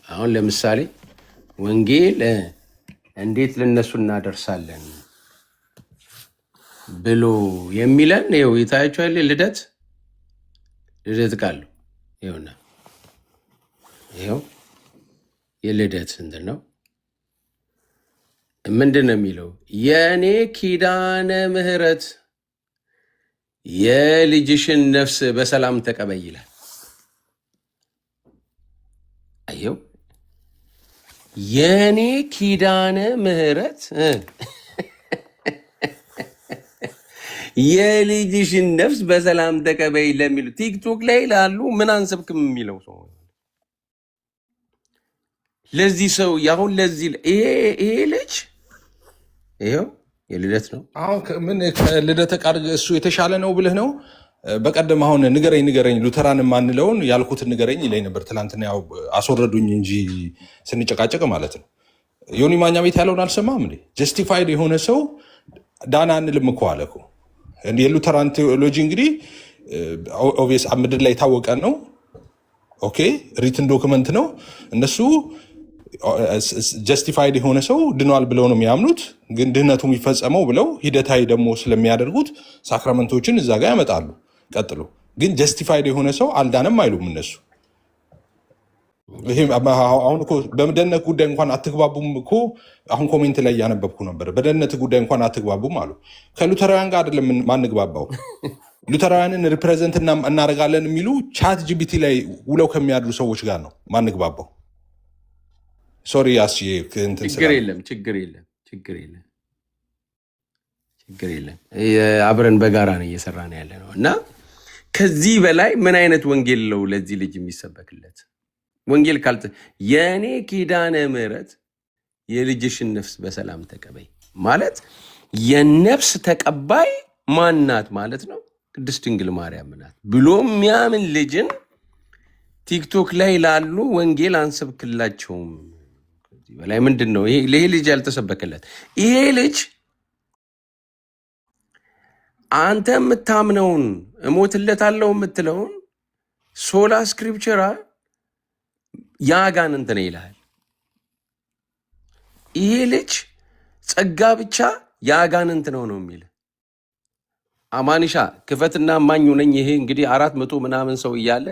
አሁን ለምሳሌ ወንጌል እንዴት ለነሱ እናደርሳለን ብሎ የሚለን ይኸው ይታያችኋል። ልደት ቃሉ ይኸውና፣ ይኸው የልደት እንትን ነው። ምንድን ነው የሚለው? የእኔ ኪዳነ ምሕረት የልጅሽን ነፍስ በሰላም ተቀበይ ይላል። አየው፣ የእኔ ኪዳነ ምሕረት የልጅሽን ነፍስ በሰላም ተቀበይ ለሚሉ ቲክቶክ ላይ ላሉ ምን አንሰብክም የሚለው ሰው ለዚህ ሰው ያሁን ለዚህ ይሄ ልጅ ይሄው የልደት ነው። አሁን ምን ከልደተ ቃል እሱ የተሻለ ነው ብልህ ነው። በቀደም አሁን ንገረኝ ሉተራን ማንለውን ያልኩትን ንገረኝ ይለኝ ነበር። ትላንትና ያው አስወረዱኝ እንጂ ስንጨቃጨቅ ማለት ነው። ዮኒ ማኛ ቤት ያለውን አልሰማም እንዴ? ጀስቲፋይድ የሆነ ሰው ዳና አንልም እኮ አለ እኮ። የሉተራን ቴዎሎጂ እንግዲህ ኦብቪየስ ምድር ላይ የታወቀ ነው። ኦኬ ሪትን ዶክመንት ነው። እነሱ ጀስቲፋይድ የሆነ ሰው ድኗል ብለው ነው የሚያምኑት። ግን ድህነቱ የሚፈጸመው ብለው ሂደታዊ ደግሞ ስለሚያደርጉት ሳክራመንቶችን እዛ ጋር ያመጣሉ። ቀጥሎ ግን ጀስቲፋይድ የሆነ ሰው አልዳንም አይሉም እነሱ። ይሄ አሁን እኮ በደህንነት ጉዳይ እንኳን አትግባቡም እኮ። አሁን ኮሜንት ላይ እያነበብኩ ነበር። በደህንነት ጉዳይ እንኳን አትግባቡም አሉ። ከሉተራውያን ጋር አይደለም ማንግባባው፣ ሉተራውያንን ሪፕሬዘንት እናደርጋለን የሚሉ ቻት ጂቢቲ ላይ ውለው ከሚያድሩ ሰዎች ጋር ነው ማንግባባው። ሶሪ ችግር የለም። አብረን በጋራ ነው እየሰራን ያለ ነው እና ከዚህ በላይ ምን አይነት ወንጌል ነው ለዚህ ልጅ የሚሰበክለት? ወንጌል ካልተ የእኔ ኪዳነ ምሕረት የልጅሽን ነፍስ በሰላም ተቀበይ ማለት የነፍስ ተቀባይ ማናት ማለት ነው? ቅድስት ድንግል ማርያም ናት ብሎ የሚያምን ልጅን ቲክቶክ ላይ ላሉ ወንጌል አንሰብክላቸውም። በላይ ምንድን ነው ይሄ ልጅ ያልተሰበከለት? ይሄ ልጅ አንተ የምታምነውን እሞትለታለሁ የምትለውን ሶላ ስክሪፕቸራ ያጋንንት ነው ይልሃል። ይሄ ልጅ ጸጋ ብቻ ያጋንንት ነው የሚል አማኒሻ ክፈትና ማኙ ነኝ። ይሄ እንግዲህ 400 ምናምን ሰው እያለ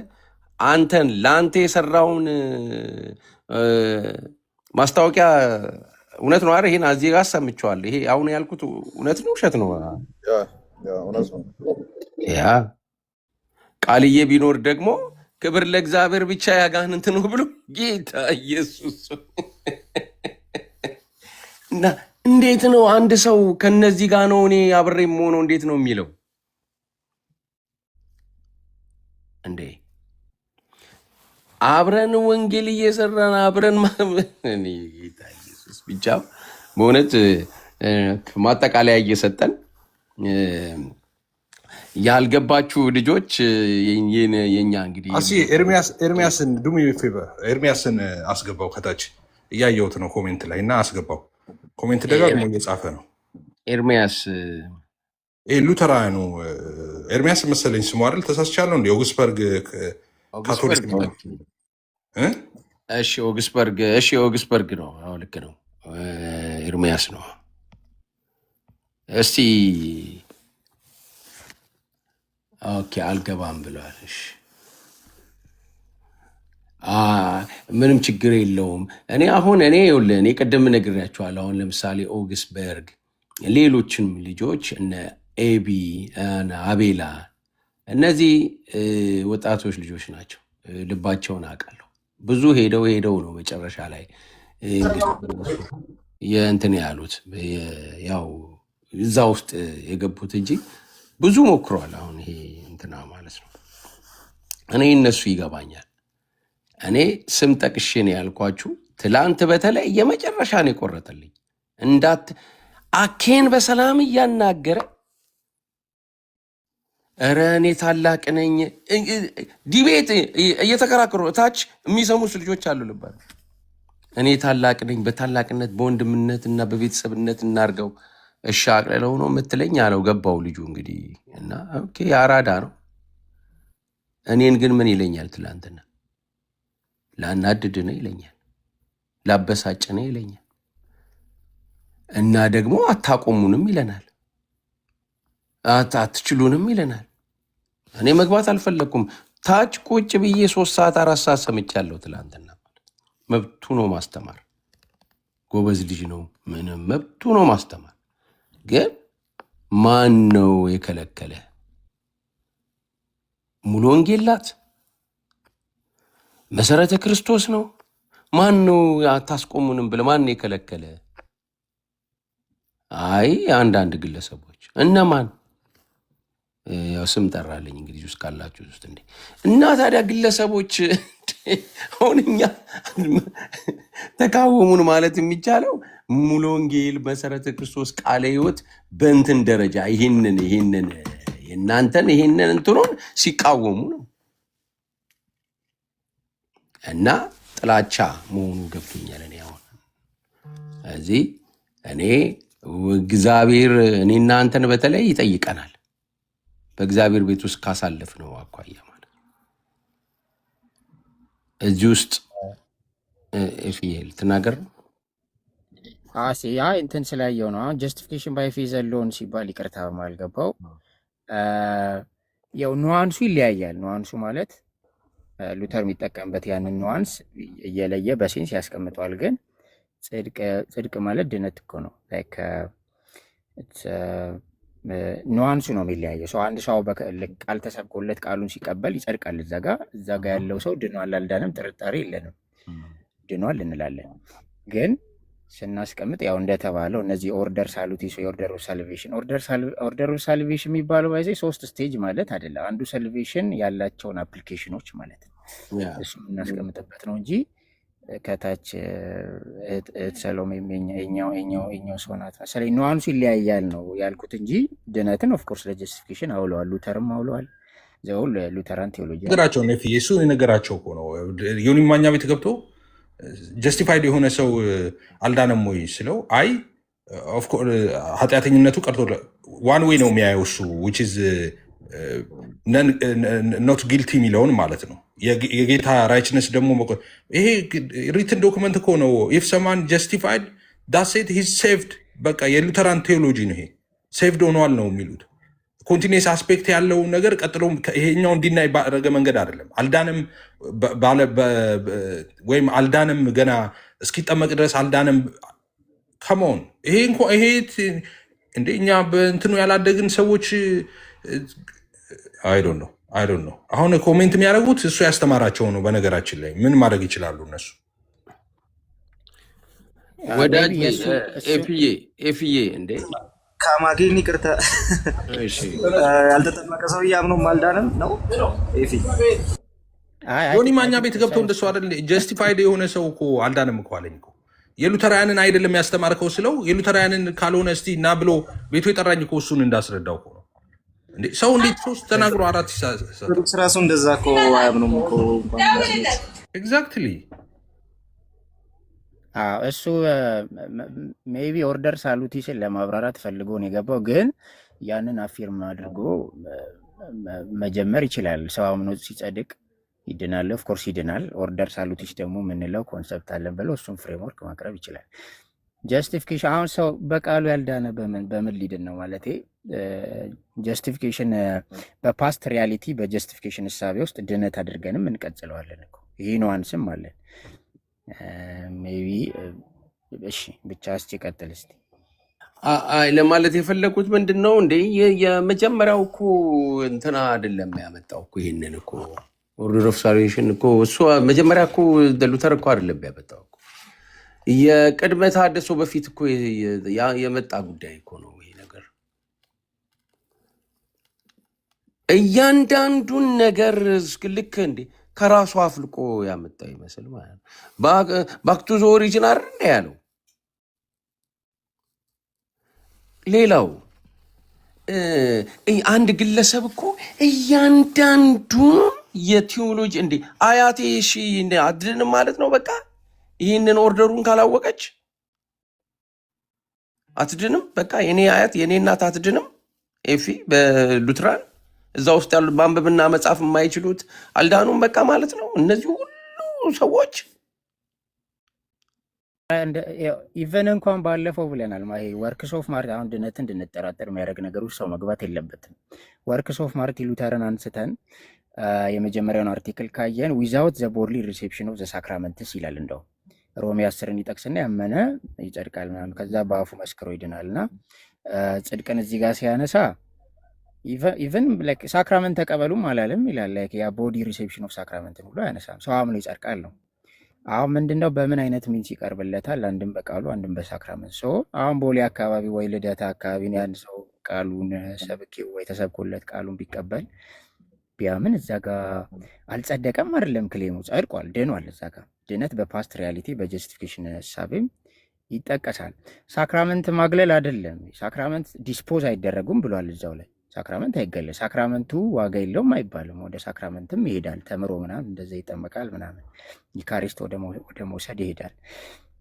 አንተን ለአንተ የሰራውን ማስታወቂያ እውነት ነው አይደል? ይሄን እዚህ ጋር ሰምቼዋለሁ። ይሄ አሁን ያልኩት እውነት ነው ውሸት ነው? ያ ቃልዬ ቢኖር ደግሞ ክብር ለእግዚአብሔር ብቻ ያጋንንት ነው ብሎ ጌታ ኢየሱስ እና እንዴት ነው አንድ ሰው ከነዚህ ጋር ነው እኔ አብሬ የምሆነው እንዴት ነው የሚለው እንዴ? አብረን ወንጌል እየሰራን አብረን ጌታ ኢየሱስ ብቻ በእውነት ማጠቃለያ እየሰጠን ያልገባችሁ ልጆች የኛ እንግዲህ ኤርሚያስን ዱሚ ፌቨር ኤርሚያስን አስገባው። ከታች እያየሁት ነው ኮሜንት ላይ እና አስገባው። ኮሜንት ደጋግሞ እየጻፈ ነው ኤርሚያስ። ሉተራኑ ኤርሚያስ መሰለኝ ስሙ አይደል? ተሳስቻለሁ እንደ ኦግስበርግ ካቶሊክ ነው። ኦግስበርግ ነው። አዎ ልክ ነው። ኤርሚያስ ነው። እስቲ ኦኬ አልገባም ብለዋል። እሺ ምንም ችግር የለውም። እኔ ይኸውልህ እኔ ቅድም ነግሬያቸዋለሁ። አሁን ለምሳሌ ኦግስበርግ ሌሎችንም ልጆች እነ ኤቢ አቤላ እነዚህ ወጣቶች ልጆች ናቸው። ልባቸውን አውቃለሁ። ብዙ ሄደው ነው መጨረሻ ላይ የእንትን ያሉት ያው እዛ ውስጥ የገቡት እንጂ ብዙ ሞክሯል። አሁን ይሄ እንትና ማለት ነው። እኔ እነሱ ይገባኛል። እኔ ስም ጠቅሼ ነው ያልኳችሁ። ትላንት በተለይ የመጨረሻ ነው የቆረጠልኝ። አኬን በሰላም እያናገረ ኧረ እኔ ታላቅ ነኝ ዲቤት እየተከራከሩ ታች የሚሰሙት ልጆች አሉ። ልባል እኔ ታላቅ ነኝ፣ በታላቅነት በወንድምነት እና በቤተሰብነት እናርገው። እሺ አቅለለው ነው የምትለኝ አለው። ገባው ልጁ እንግዲህ እና ኦኬ አራዳ ነው። እኔን ግን ምን ይለኛል? ትላንትና ላናድድ ነው ይለኛል። ላበሳጭነ ይለኛል እና ደግሞ አታቆሙንም ይለናል፣ አትችሉንም ይለናል። እኔ መግባት አልፈለግኩም። ታች ቁጭ ብዬ 3 ሰዓት 4 ሰዓት ሰምቻለሁ ትላንትና። መብቱ ነው ማስተማር፣ ጎበዝ ልጅ ነው፣ ምንም መብቱ ነው ማስተማር። ግን ማን ነው የከለከለ? ሙሉ ወንጌላት መሰረተ ክርስቶስ ነው። ማን ነው አታስቆሙንም ብለ ማን የከለከለ? አይ አንዳንድ ግለሰቦች። እነማን? ያው ስም ጠራልኝ እንግዲህ ውስጥ ካላችሁ ውስጥ እንዴ። እና ታዲያ ግለሰቦች አሁን እኛ ተቃወሙን ማለት የሚቻለው ሙሉ ወንጌል መሰረተ ክርስቶስ ቃለ ሕይወት በእንትን ደረጃ ይህንን የእናንተን ይህንን እንትኑን ሲቃወሙ ነው። እና ጥላቻ መሆኑ ገብቶኛል። እኔ አሁን እዚህ እኔ እግዚአብሔር እኔ እናንተን በተለይ ይጠይቀናል በእግዚአብሔር ቤት ውስጥ ካሳለፍ ነው አኳያ ማለት እዚህ ውስጥ ኤፍኤል ትናገር ነው ያ እንትን ስላየው ነው። አሁን ጀስቲፊኬሽን ባይ ፌዝ አሎን ሲባል ይቅርታ ማልገባው ያው ኑዋንሱ ይለያያል። ኑዋንሱ ማለት ሉተር የሚጠቀምበት ያንን ኑዋንስ እየለየ በሴንስ ያስቀምጠዋል። ግን ጽድቅ ማለት ድነት እኮ ነው። ላይክ ኑዋንሱ ነው የሚለያየው። ሰው አንድ ሰው ቃል ተሰብኮለት ቃሉን ሲቀበል ይጸድቃል። እዛ ጋ ያለው ሰው ድኗል አልዳንም ጥርጣሬ የለንም፣ ድኗል እንላለን። ግን ስናስቀምጥ ያው እንደተባለው እነዚህ ኦርደር ሳሉቲስ የኦርደር ኦፍ ሳልቬሽን ኦርደር ኦፍ ሳልቬሽን የሚባለው ባይዘ 3 ስቴጅ ማለት አይደለም። አንዱ ሳልቬሽን ያላቸውን አፕሊኬሽኖች ማለት ነው። እሱ የምናስቀምጥበት ነው እንጂ ከታች ሰሎሜ የኛው ሰው ናት መሰለኝ ኑዋንሱ ይለያያል ነው ያልኩት እንጂ ድነትን ኦፍኮርስ ለጀስቲፊኬሽን አውለዋል። ሉተርም አውለዋል። ዘው ሉተራን ቴዎሎጂ ነገራቸው ነው። እሱ የነገራቸው እኮ ነው። ዮኒ ማኛ ቤት ገብቶ ጀስቲፋይድ የሆነ ሰው አልዳነም ወይ ስለው አይ ኃጢአተኝነቱ ቀርቶ ዋን ዌይ ነው የሚያየው እሱ which is ኖት ጊልቲ የሚለውን ማለት ነው። የጌታ ራይችነስ ደግሞ ይሄ ሪትን ዶክመንት እኮ ነው። ኢፍ ሰማን ጀስቲፋይድ ዳት ሴት ሂዝ ሴቭድ። በቃ የሉተራን ቴዎሎጂ ነው ይሄ። ሴቭድ ሆኗል ነው የሚሉት። ኮንቲኒስ አስፔክት ያለው ነገር ቀጥሎ ይሄኛው እንዲናይ ባደረገ መንገድ አይደለም። አልዳንም ወይም አልዳንም ገና እስኪጠመቅ ድረስ አልዳንም። ከመሆን ይሄ እንደ እኛ በእንትኑ ያላደግን ሰዎች አይዶን ነው። አሁን ኮሜንት የሚያደርጉት እሱ ያስተማራቸው ነው። በነገራችን ላይ ምን ማድረግ ይችላሉ እነሱ? ወዳጅ ኤፍዬ እንዴ ከማጌን ይቅርታ ያልተጠመቀ ሰው እያምነው አልዳንም ነው ኤፊ ዮኒ ማኛ ቤት ገብተው እንደሱ አይደል? ጀስቲፋይድ የሆነ ሰው እኮ አልዳንም እኮ አለኝ እኮ። የሉተራያንን አይደለም ያስተማርከው ስለው የሉተራያንን ካልሆነ እስቲ እና ብሎ ቤቱ የጠራኝ እኮ እሱን እንዳስረዳው እኮ ነው። እንዴ ሰው እንዴት 3 ተናግሮ 4 ይሳሳል? ራሱ እንደዛ እኮ አያምኑም እኮ ኤግዛክትሊ። እሱ ሜቢ ኦርደር ሳሉቲስን ለማብራራት ፈልጎ ነው የገባው። ግን ያንን አፊርም አድርጎ መጀመር ይችላል። ሰው አምኖ ሲጸድቅ ይድናል። ኦፍኮርስ ይድናል። ኦርደር ሳሉቲስ ደግሞ የምንለው ኮንሰፕት አለን ብለው እሱም ፍሬምወርክ ማቅረብ ይችላል። ጀስቲፊኬሽን አሁን ሰው በቃሉ ያልዳነ በምን ሊድን ነው ማለት? ጀስቲፊኬሽን በፓስት ሪያሊቲ በጀስቲፊኬሽን እሳቤ ውስጥ ድነት አድርገንም እንቀጽለዋለን እኮ። ይህ ኑዋንስም አለን ሜቢ። እሺ ብቻ እስኪ ቀጥል እስኪ። ለማለት የፈለጉት ምንድን ነው እንዴ የመጀመሪያው እኮ እንትና አይደለም ያመጣው እኮ ይሄንን እኮ ኦርደር ኦፍ ሳልቬሽን እኮ እሱ መጀመሪያ እኮ ሉተር እኮ አይደለም ያመጣው እኮ የቅድመ ተሐድሶ በፊት እኮ የመጣ ጉዳይ እኮ ነው ይሄ ነገር። እያንዳንዱን ነገር ልክ እንዴ ከራሱ አፍልቆ ያመጣው ይመስል ማለት ነው። ባክ ቱ ዘ ኦሪጂን አይደል ያለው። ሌላው አንድ ግለሰብ እኮ እያንዳንዱ የቴዎሎጂ እንዴ አያቴ እሺ አድንም ማለት ነው። በቃ ይህንን ኦርደሩን ካላወቀች አትድንም። በቃ የኔ አያት የኔ እናት አትድንም። ኤፊ በሉትራን እዛ ውስጥ ያሉ ማንበብና መጻፍ የማይችሉት አልዳኑም በቃ ማለት ነው። እነዚህ ሁሉ ሰዎች ኢቨን እንኳን ባለፈው ብለናል። ይሄ ወርክስ ኦፍ ማርቲን አሁን ድነትን እንድንጠራጠር የሚያደርግ ነገር ውስጥ ሰው መግባት የለበትም። ወርክስ ኦፍ ማርቲን ሉተርን አንስተን የመጀመሪያውን አርቲክል ካየን ዊዛውት ዘ ቦድሊ ሪሴፕሽን ኦፍ ዘ ሳክራመንትስ ይላል። እንደው ሮሜ 10ን ይጠቅስና ያመነ ይጸድቃል ምናምን ከዛ በአፉ መስክሮ ይድናል። እና ጽድቅን እዚህ ጋር ሲያነሳ ኢቨን ሳክራመንት ተቀበሉም አላለም ይላል። ያ ቦዲ ሪሴፕሽን ኦፍ ሳክራመንትን ሁሉ አያነሳም። ሰው አምኖ ይጸድቃል ነው። አሁን ምንድነው በምን አይነት ሚንስ ይቀርብለታል? አንድም በቃሉ አንድም በሳክራመንት። አሁን ቦሌ አካባቢ ወይ ልደታ አካባቢ ነው ያን ሰው ቃሉን ሰብኬው ወይ ተሰብኮለት ቃሉን ቢቀበል ቢያምን እዛ ጋር አልጸደቀም አይደለም ክሌሙ፣ ጸድቋል፣ ድኗል። እዛ ጋር ድነት በፓስት ሪያሊቲ በጀስቲፊኬሽን ሀሳብም ይጠቀሳል። ሳክራመንት ማግለል አይደለም። ሳክራመንት ዲስፖዝ አይደረጉም ብሏል እዛው ላይ። ሳክራመንት አይገለ ሳክራመንቱ ዋጋ የለውም አይባልም። ወደ ሳክራመንትም ይሄዳል ተምሮ ምናምን እንደዛ ይጠመቃል ምናምን ዩካሪስት ወደ መውሰድ ይሄዳል።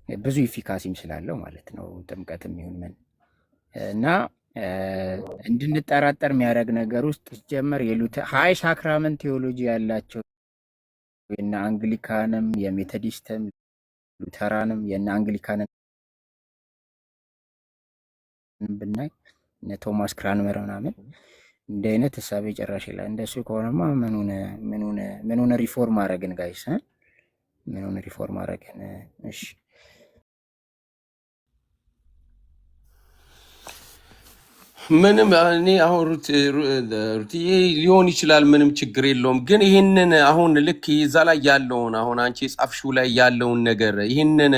ብዙ ኢፊካሲም ስላለው ማለት ነው ጥምቀትም ይሁን ምን እና እንድንጠራጠር የሚያደርግ ነገር ውስጥ ሲጀመር ሀይ ሳክራመንት ቴዎሎጂ ያላቸው የነ አንግሊካንም የሜቶዲስትም ሉተራንም የነ አንግሊካንን ብናይ እነ ቶማስ ክራንመር ምናምን እንደ አይነት ሀሳቤ ጨራሽ ይላል። እንደሱ ከሆነማ ምኑን ሪፎርም አረግን ጋይስ? ምኑን ሪፎርም አረግን? እሺ ምንም እኔ አሁን ሩትዬ ሊሆን ይችላል፣ ምንም ችግር የለውም። ግን ይህንን አሁን ልክ እዛ ላይ ያለውን አሁን አንቺ ጻፍሽው ላይ ያለውን ነገር ይህንን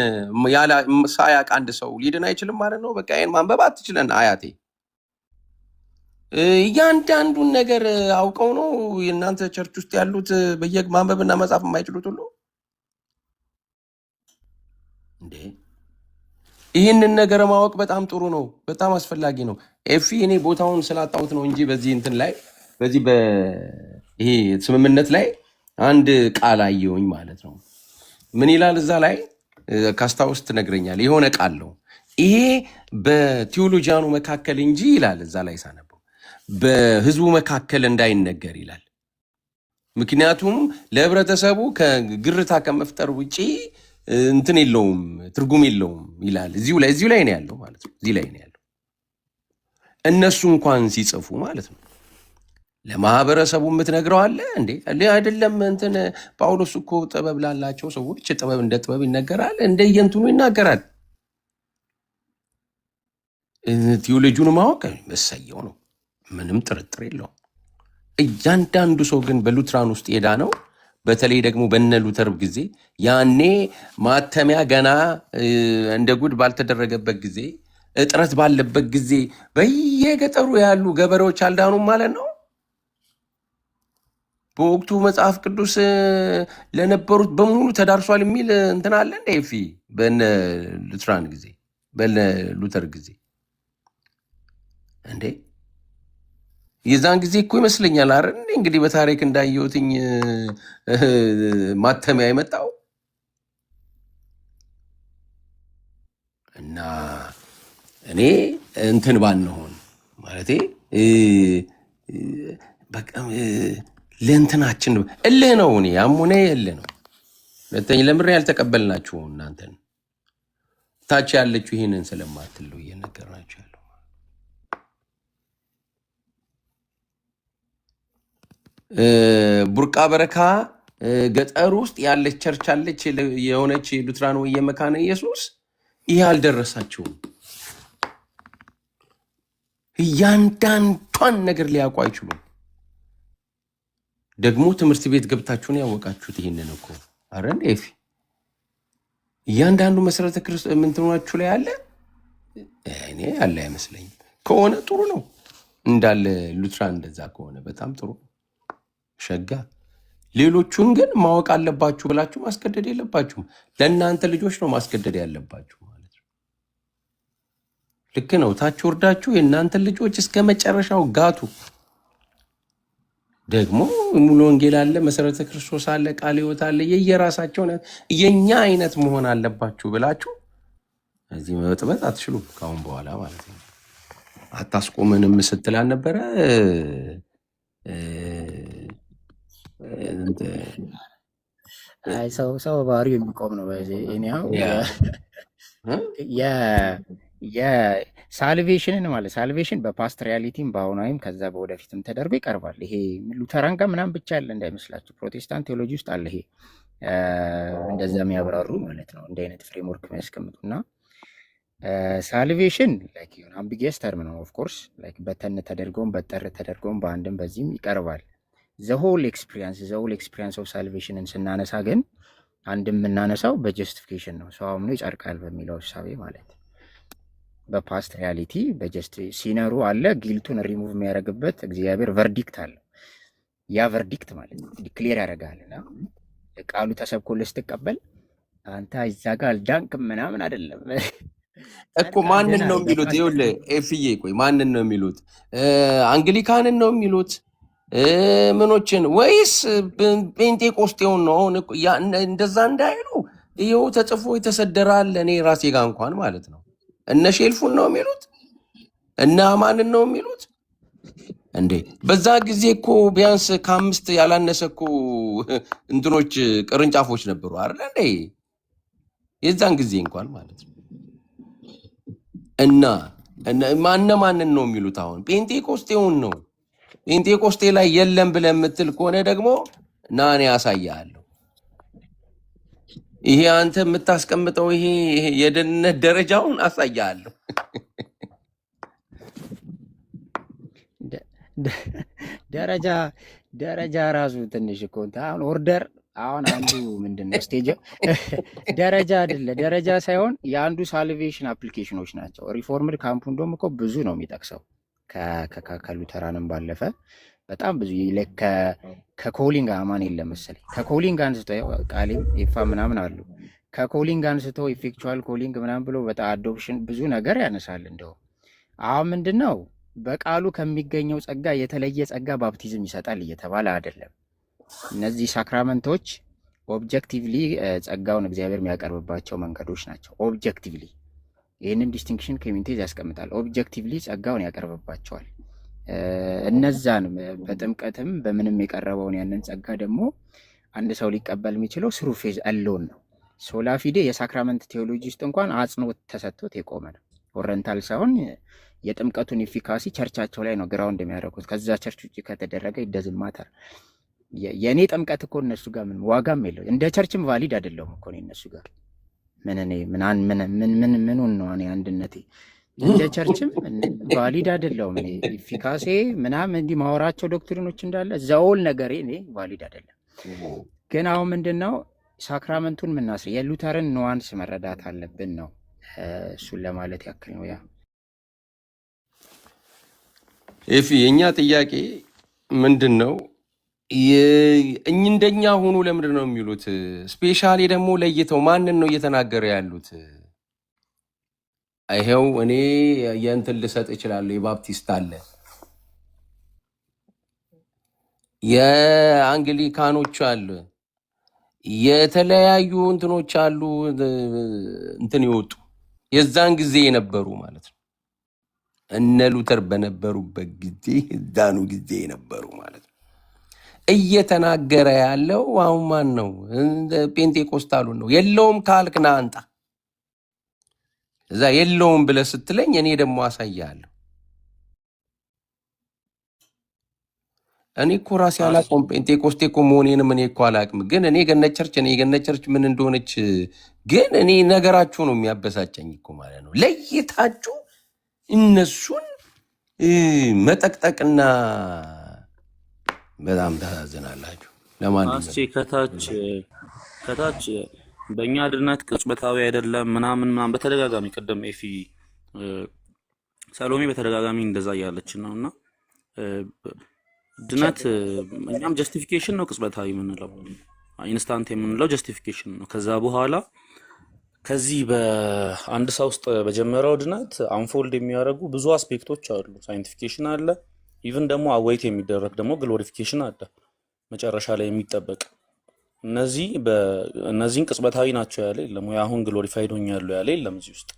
ሳያቅ አንድ ሰው ሊድን አይችልም ማለት ነው። በቃ ይህን ማንበብ አትችለን አያቴ። እያንዳንዱን ነገር አውቀው ነው የእናንተ ቸርች ውስጥ ያሉት ማንበብና መጻፍ የማይችሉት ሁሉ እንዴ? ይህንን ነገር ማወቅ በጣም ጥሩ ነው፣ በጣም አስፈላጊ ነው። ኤፊ እኔ ቦታውን ስላጣሁት ነው እንጂ በዚህ እንትን ላይ በዚህ ይሄ ስምምነት ላይ አንድ ቃል አየሁኝ ማለት ነው። ምን ይላል እዛ ላይ ካስታውስ ትነግረኛል። የሆነ ቃል ነው ይሄ በቴዎሎጂያኑ መካከል እንጂ ይላል እዛ ላይ ሳነበው በህዝቡ መካከል እንዳይነገር ይላል። ምክንያቱም ለህብረተሰቡ ከግርታ ከመፍጠር ውጪ እንትን የለውም፣ ትርጉም የለውም ይላል። እዚሁ ላይ ነው ያለው ማለት ነው። እዚህ ላይ ነው ያለው። እነሱ እንኳን ሲጽፉ ማለት ነው ለማህበረሰቡ የምትነግረው አለ እንዴ? አይደለም እንትን ጳውሎስ እኮ ጥበብ ላላቸው ሰዎች ጥበብ እንደ ጥበብ ይነገራል፣ እንደየንትኑ ይናገራል። ቴዎሎጂውን ማወቅ መሰየው ነው፣ ምንም ጥርጥር የለውም። እያንዳንዱ ሰው ግን በሉትራን ውስጥ ሄዳ ነው። በተለይ ደግሞ በነ ሉተር ጊዜ ያኔ ማተሚያ ገና እንደ ጉድ ባልተደረገበት ጊዜ እጥረት ባለበት ጊዜ በየገጠሩ ያሉ ገበሬዎች አልዳኑም ማለት ነው። በወቅቱ መጽሐፍ ቅዱስ ለነበሩት በሙሉ ተዳርሷል የሚል እንትን አለ እንደ ፊ በነ ሉትራን ጊዜ በነ ሉተር ጊዜ እንዴ የዛን ጊዜ እኮ ይመስለኛል አይደል እንግዲህ በታሪክ እንዳየሁትኝ ማተሚያ የመጣው እና እኔ እንትን ባንሆን ማለቴ በቃ ለእንትናችን እልህ ነው። እኔ ያሙኔ እልህ ነው። ሁለተኛ ለምሬ ያልተቀበልናችሁ እናንተን ታች ያለችው ይሄንን ስለማትለው እየነገርናችሁ ያለው ቡርቃ በረካ ገጠር ውስጥ ያለች ቸርች አለች የሆነች ሉትራን ወይ የመካነ ኢየሱስ ይሄ አልደረሳቸውም። እያንዳንዷን ነገር ሊያውቁ አይችሉም። ደግሞ ትምህርት ቤት ገብታችሁን ያወቃችሁት ይሄንን እኮ አረን ኤፊ እያንዳንዱ መሰረተ ክርስቶስ ምንትኖቹ ላይ አለ። እኔ ያለ አይመስለኝም። ከሆነ ጥሩ ነው እንዳለ ሉትራን እንደዛ ከሆነ በጣም ጥሩ ሸጋ። ሌሎቹን ግን ማወቅ አለባችሁ ብላችሁ ማስገደድ የለባችሁም። ለእናንተ ልጆች ነው ማስገደድ ያለባችሁ ማለት ነው። ልክ ነው። ታች ወርዳችሁ የእናንተን ልጆች እስከ መጨረሻው ጋቱ። ደግሞ ሙሉ ወንጌል አለ፣ መሰረተ ክርስቶስ አለ፣ ቃለ ሕይወት አለ። የየራሳቸውን የኛ አይነት መሆን አለባችሁ ብላችሁ እዚህ መጥበጥ አትችሉም ካሁን በኋላ ማለት ነው። አታስቆመንም ስትል አልነበረ? አይ ሰው ባህሪው የሚቆም ነው። በዚህ እኔው ያ የሳልቬሽንን ማለት ሳልቬሽን በፓስት ሪያሊቲም በአሁናዊም ከዛ በወደፊትም ተደርጎ ይቀርባል። ይሄ ሉተራን ጋር ምናምን ብቻ ያለ እንዳይመስላችሁ፣ ፕሮቴስታንት ቴዎሎጂ ውስጥ አለ ይሄ እንደዛ የሚያብራሩ ማለት ነው። እንደ አይነት ፍሬምወርክ የሚያስቀምጡና ሳልቬሽን ላይክ የሆነ አምቢጊየስ ተርም ነው። ኦፍኮርስ ላይክ በተን ተደርጎም በጠር ተደርጎም በአንድም በዚህም ይቀርባል። ዘሆል ኤክስፒሪየንስ ኦፍ ሳልቬሽንን ስናነሳ ግን አንድ የምናነሳው በጀስቲፊኬሽን ነው። ሰው አምኖ ይጸድቃል በሚለው እሳቤ ማለት በፓስት ሪያሊቲ ሲነሩ አለ፣ ጊልቱን ሪሙቭ የሚያደርግበት እግዚአብሔር ቨርዲክት አለው። ያ ቨርዲክት ማለት ነው ዲክሌር ያደርጋልና ቃሉ ተሰብኮልህ ስትቀበል አንተ እዛ ጋር አልዳንክም ምናምን አይደለም እኮ ማንን ነው የሚሉት? ይኸውልህ ኤፍዬ ቆይ ማንን ነው የሚሉት? አንግሊካንን ነው የሚሉት ምኖችን ወይስ ጴንጤቆስጤውን ነው? አሁን እንደዛ እንዳይሉ ይኸው ተጽፎ የተሰደራል። እኔ ራሴ ጋር እንኳን ማለት ነው እነ ሼልፉን ነው የሚሉት እና ማንን ነው የሚሉት እንዴ? በዛ ጊዜ እኮ ቢያንስ ከ5 ያላነሰ እኮ እንትኖች ቅርንጫፎች ነበሩ አይደል እንዴ? የዛን ጊዜ እንኳን ማለት ነው። እና ማንን ነው የሚሉት? አሁን ጴንጤቆስጤውን ነው። ጴንጤቆስጤ ላይ የለም ብለህ የምትል ከሆነ ደግሞ ና እኔ አሳያለሁ። ይሄ አንተ የምታስቀምጠው ይሄ የደህንነት ደረጃውን አሳያለሁ። ደረጃ ራሱ ትንሽ እኮ አሁን ኦርደር አሁን አንዱ ምንድን ነው ስቴጅ ደረጃ አይደለ፣ ደረጃ ሳይሆን የአንዱ ሳልቬሽን አፕሊኬሽኖች ናቸው። ሪፎርምድ ካምፑ እንደውም እኮ ብዙ ነው የሚጠቅሰው ከሉተራንም ባለፈ በጣም ብዙ ከኮሊንግ አማን የለም መሰለኝ ከኮሊንግ አንስቶ ቃሌም ኤፋ ምናምን አሉ ከኮሊንግ አንስቶ ኢፌክቹዋል ኮሊንግ ምናምን ብሎ በጣም አዶፕሽን ብዙ ነገር ያነሳል። እንደው አሁን ምንድን ነው በቃሉ ከሚገኘው ጸጋ የተለየ ጸጋ ባፕቲዝም ይሰጣል እየተባለ አይደለም። እነዚህ ሳክራመንቶች ኦብጀክቲቭሊ ጸጋውን እግዚአብሔር የሚያቀርብባቸው መንገዶች ናቸው። ኦብጀክቲቭሊ ይህንን ዲስቲንክሽን ኮሚኒቲዝ ያስቀምጣል። ኦብጀክቲቭሊ ጸጋውን ያቀርብባቸዋል። እነዛን በጥምቀትም በምንም የቀረበውን ያንን ጸጋ ደግሞ አንድ ሰው ሊቀበል የሚችለው ስሩ ፌዝ አሎን ነው። ሶላ ፊዴ የሳክራመንት ቴዎሎጂ ውስጥ እንኳን አጽንኦት ተሰጥቶት የቆመ ነው። ኦረንታል ሳይሆን የጥምቀቱን ኢፊካሲ ቸርቻቸው ላይ ነው ግራውንድ የሚያደርጉት። ከዛ ቸርች ውጭ ከተደረገ ይደዝን ማተር። የእኔ ጥምቀት እኮ እነሱ ጋር ምን ዋጋም የለው። እንደ ቸርችም ቫሊድ አይደለሁም እኮ እነሱ ጋር ምኑን ነው እኔ አንድነቴ እንደ ቸርችም ቫሊድ አይደለሁም። እኔ ኢፊካሴ ምናምን እንዲህ ማወራቸው ዶክትሪኖች እንዳለ ዘውል ነገሬ እኔ ቫሊድ አይደለም። ግን አሁን ምንድን ነው ሳክራመንቱን ምናስር የሉተርን ኑዋንስ መረዳት አለብን ነው። እሱን ለማለት ያክል ነው። ያ ኤፊ የእኛ ጥያቄ ምንድን ነው? እንደኛ ሆኑ ለምንድን ነው የሚሉት? ስፔሻሊ ደግሞ ለይተው ማንን ነው እየተናገረ ያሉት? ይሄው እኔ የእንትን ልሰጥ እችላለሁ። የባፕቲስት አለ፣ የአንግሊካኖች አለ፣ የተለያዩ እንትኖች አሉ። እንትን ይወጡ የዛን ጊዜ የነበሩ ማለት ነው። እነ ሉተር በነበሩበት ጊዜ እዛኑ ጊዜ የነበሩ ማለት ነው። እየተናገረ ያለው አሁን ማን ነው? ጴንጤቆስታሉን ነው። የለውም ካልክ ና አንጣ። እዛ የለውም ብለህ ስትለኝ እኔ ደግሞ አሳያለሁ። እኔ እኮ ራሴ አላውቀውም። ጴንጤቆስቴ እኮ መሆኔንም እኔ እኮ አላውቅም። ግን እኔ ገነት ቸርች ምን እንደሆነች ግን እኔ ነገራችሁ ነው የሚያበሳጨኝ እኮ ማለት ነው። ለይታችሁ እነሱን መጠቅጠቅና በጣም ታሳዝናላችሁ። ለማንኛውም ከታች በእኛ ድነት ቅጽበታዊ አይደለም ምናምን በተደጋጋሚ ቅድም ኤፊ ሰሎሜ በተደጋጋሚ እንደዛ እያለችን ነው። እና ድነት እኛም ጀስቲፊኬሽን ነው ቅጽበታዊ የምንለው ኢንስታንት የምንለው ጀስቲፊኬሽን ነው። ከዛ በኋላ ከዚህ በአንድ ሰው ውስጥ በጀመረው ድነት አንፎልድ የሚያደርጉ ብዙ አስፔክቶች አሉ። ሳይንቲፊኬሽን አለ፣ ኢቭን ደግሞ አዌይት የሚደረግ ደግሞ ግሎሪፊኬሽን አለ መጨረሻ ላይ የሚጠበቅ። እነዚህን ቅጽበታዊ ናቸው ያለ የለም ወይ? አሁን ግሎሪፋይድ ሆኛለሁ ያለ የለም እዚህ ውስጥ።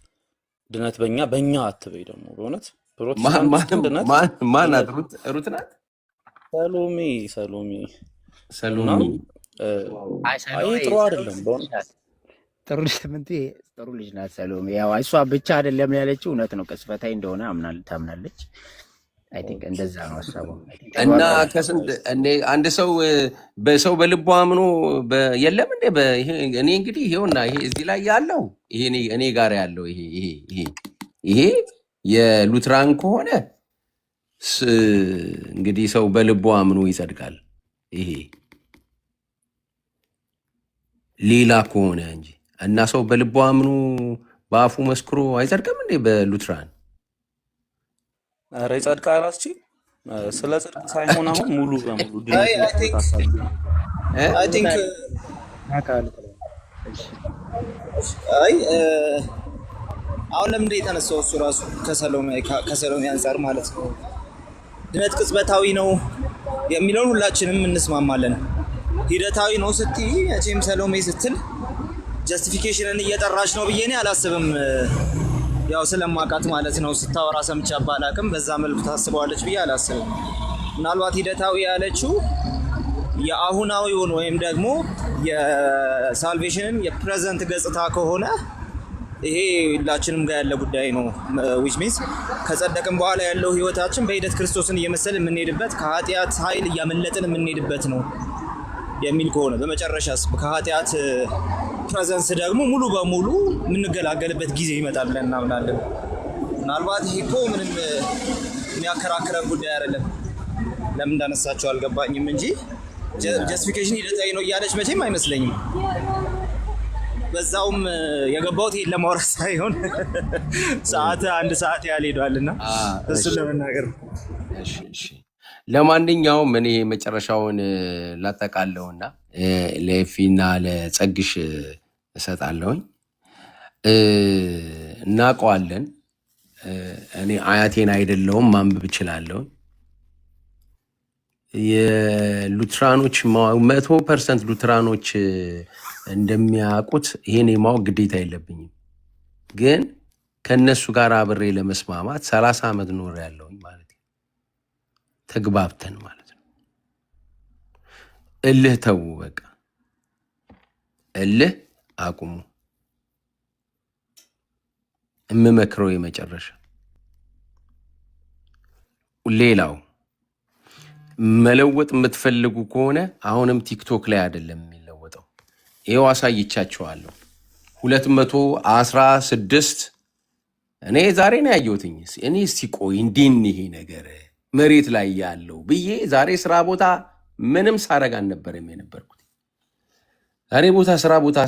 ድነት በእኛ አትበይ ደግሞ በእውነት ፕሮቴስታንት ድነት ማናት? ሩት ናት። ሰሎሜ አይ ይሄ ሰሎሜ ጥሩ ሰሎሜ አይደለም ልጅ በእውነት። ናት። ጥሩ ስምንት ጥሩ ልጅ ናት ሰሎሜ። ያው እሷ ብቻ አይደለም ያለችው እውነት ነው። ቅጽበታዊ እንደሆነ ታምናለች። አይ ቲንክ እንደዛ ነው ሀሳቡ። አይ ቲንክ እና ተግባባን። ከስንት አንድ ሰው በሰው በልቡ አምኖ የለም እንዴ እኔ እንግዲህ ይሄውና ይሄ እዚህ ላይ ያለው ይሄ እኔ ጋር ያለው ይሄ የሉትራን ከሆነ እንግዲህ ሰው በልቡ አምኖ ይጸድቃል። ይሄ ሌላ ከሆነ እንጂ እና ሰው በልቡ አምኖ በአፉ መስክሮ አይጸድቅም እንዴ በሉትራን? ኧረ ይጸድቃል። አስችል ስለ ጽድቅ ሳይሆን አሁን ሙሉ በሙሉ ድነት አይ መስጠት ሀሳብ ቲንክ አካል አይ አሁን ለምንድን ነው የተነሳው እሱ ራሱ ከሰሎሜ አንጻር ማለት ነው። ድነት ቅጽበታዊ ነው የሚለውን ሁላችንም እንስማማለን። ሂደታዊ ነው ስትይ መቼም ሰሎሜ ስትል ጀስቲፊኬሽንን እየጠራች ነው ብዬ እኔ አላስብም። ያው ስለማውቃት ማለት ነው። ስታወራ ሰምቻ ባላቅም በዛ መልኩ ታስበዋለች ብዬ አላስብም። ምናልባት ሂደታዊ ያለችው የአሁናዊውን ወይም ደግሞ የሳልቬሽንን የፕሬዘንት ገጽታ ከሆነ ይሄ ሁላችንም ጋር ያለ ጉዳይ ነው። ዊች ሚንስ ከጸደቅም በኋላ ያለው ህይወታችን በሂደት ክርስቶስን እየመሰልን የምንሄድበት ከኃጢአት ኃይል እያመለጥን የምንሄድበት ነው የሚል ከሆነ በመጨረሻስ ከኃጢአት ፕሬዘንስ ደግሞ ሙሉ በሙሉ የምንገላገልበት ጊዜ ይመጣል ብለን እናምናለን። ምናልባት ይሄ እኮ ምንም የሚያከራክረን ጉዳይ አይደለም። ለምን እንዳነሳቸው አልገባኝም እንጂ ጀስቲፊኬሽን ሂደታዊ ነው እያለች መቼም አይመስለኝም። በዛውም የገባሁት ይሄን ለማውራት ሳይሆን አንድ ሰዓት ያህል ሄዷልና እሱን ለመናገር ነው። እሺ ለማንኛውም እኔ መጨረሻውን ላጠቃለውና ለኤፊና ለጸግሽ እሰጣለሁኝ። እናውቀዋለን። እኔ አያቴን አይደለውም ማንበብ እችላለሁ። የሉትራኖች 100% ሉትራኖች እንደሚያውቁት ይሄን የማወቅ ግዴታ የለብኝም። ግን ከነሱ ጋር አብሬ ለመስማማት 30 ዓመት ኖር ያለውኝ ማለት ነው። ተግባብተን ማለት ነው። እልህ ተዉ፣ በቃ እልህ አቁሙ። የምመክረው የመጨረሻ ሌላው መለወጥ የምትፈልጉ ከሆነ አሁንም ቲክቶክ ላይ አይደለም የሚለወጠው። ይኸው አሳይቻችኋለሁ። 216 እኔ ዛሬ ነው ያየሁትኝ። እኔ ሲቆይ እንዲህ ይሄ ነገር መሬት ላይ ያለው ብዬ ዛሬ ስራ ቦታ ምንም ሳረግ አልነበረም የነበርኩት። ዛሬ ቦታ ስራ ቦታ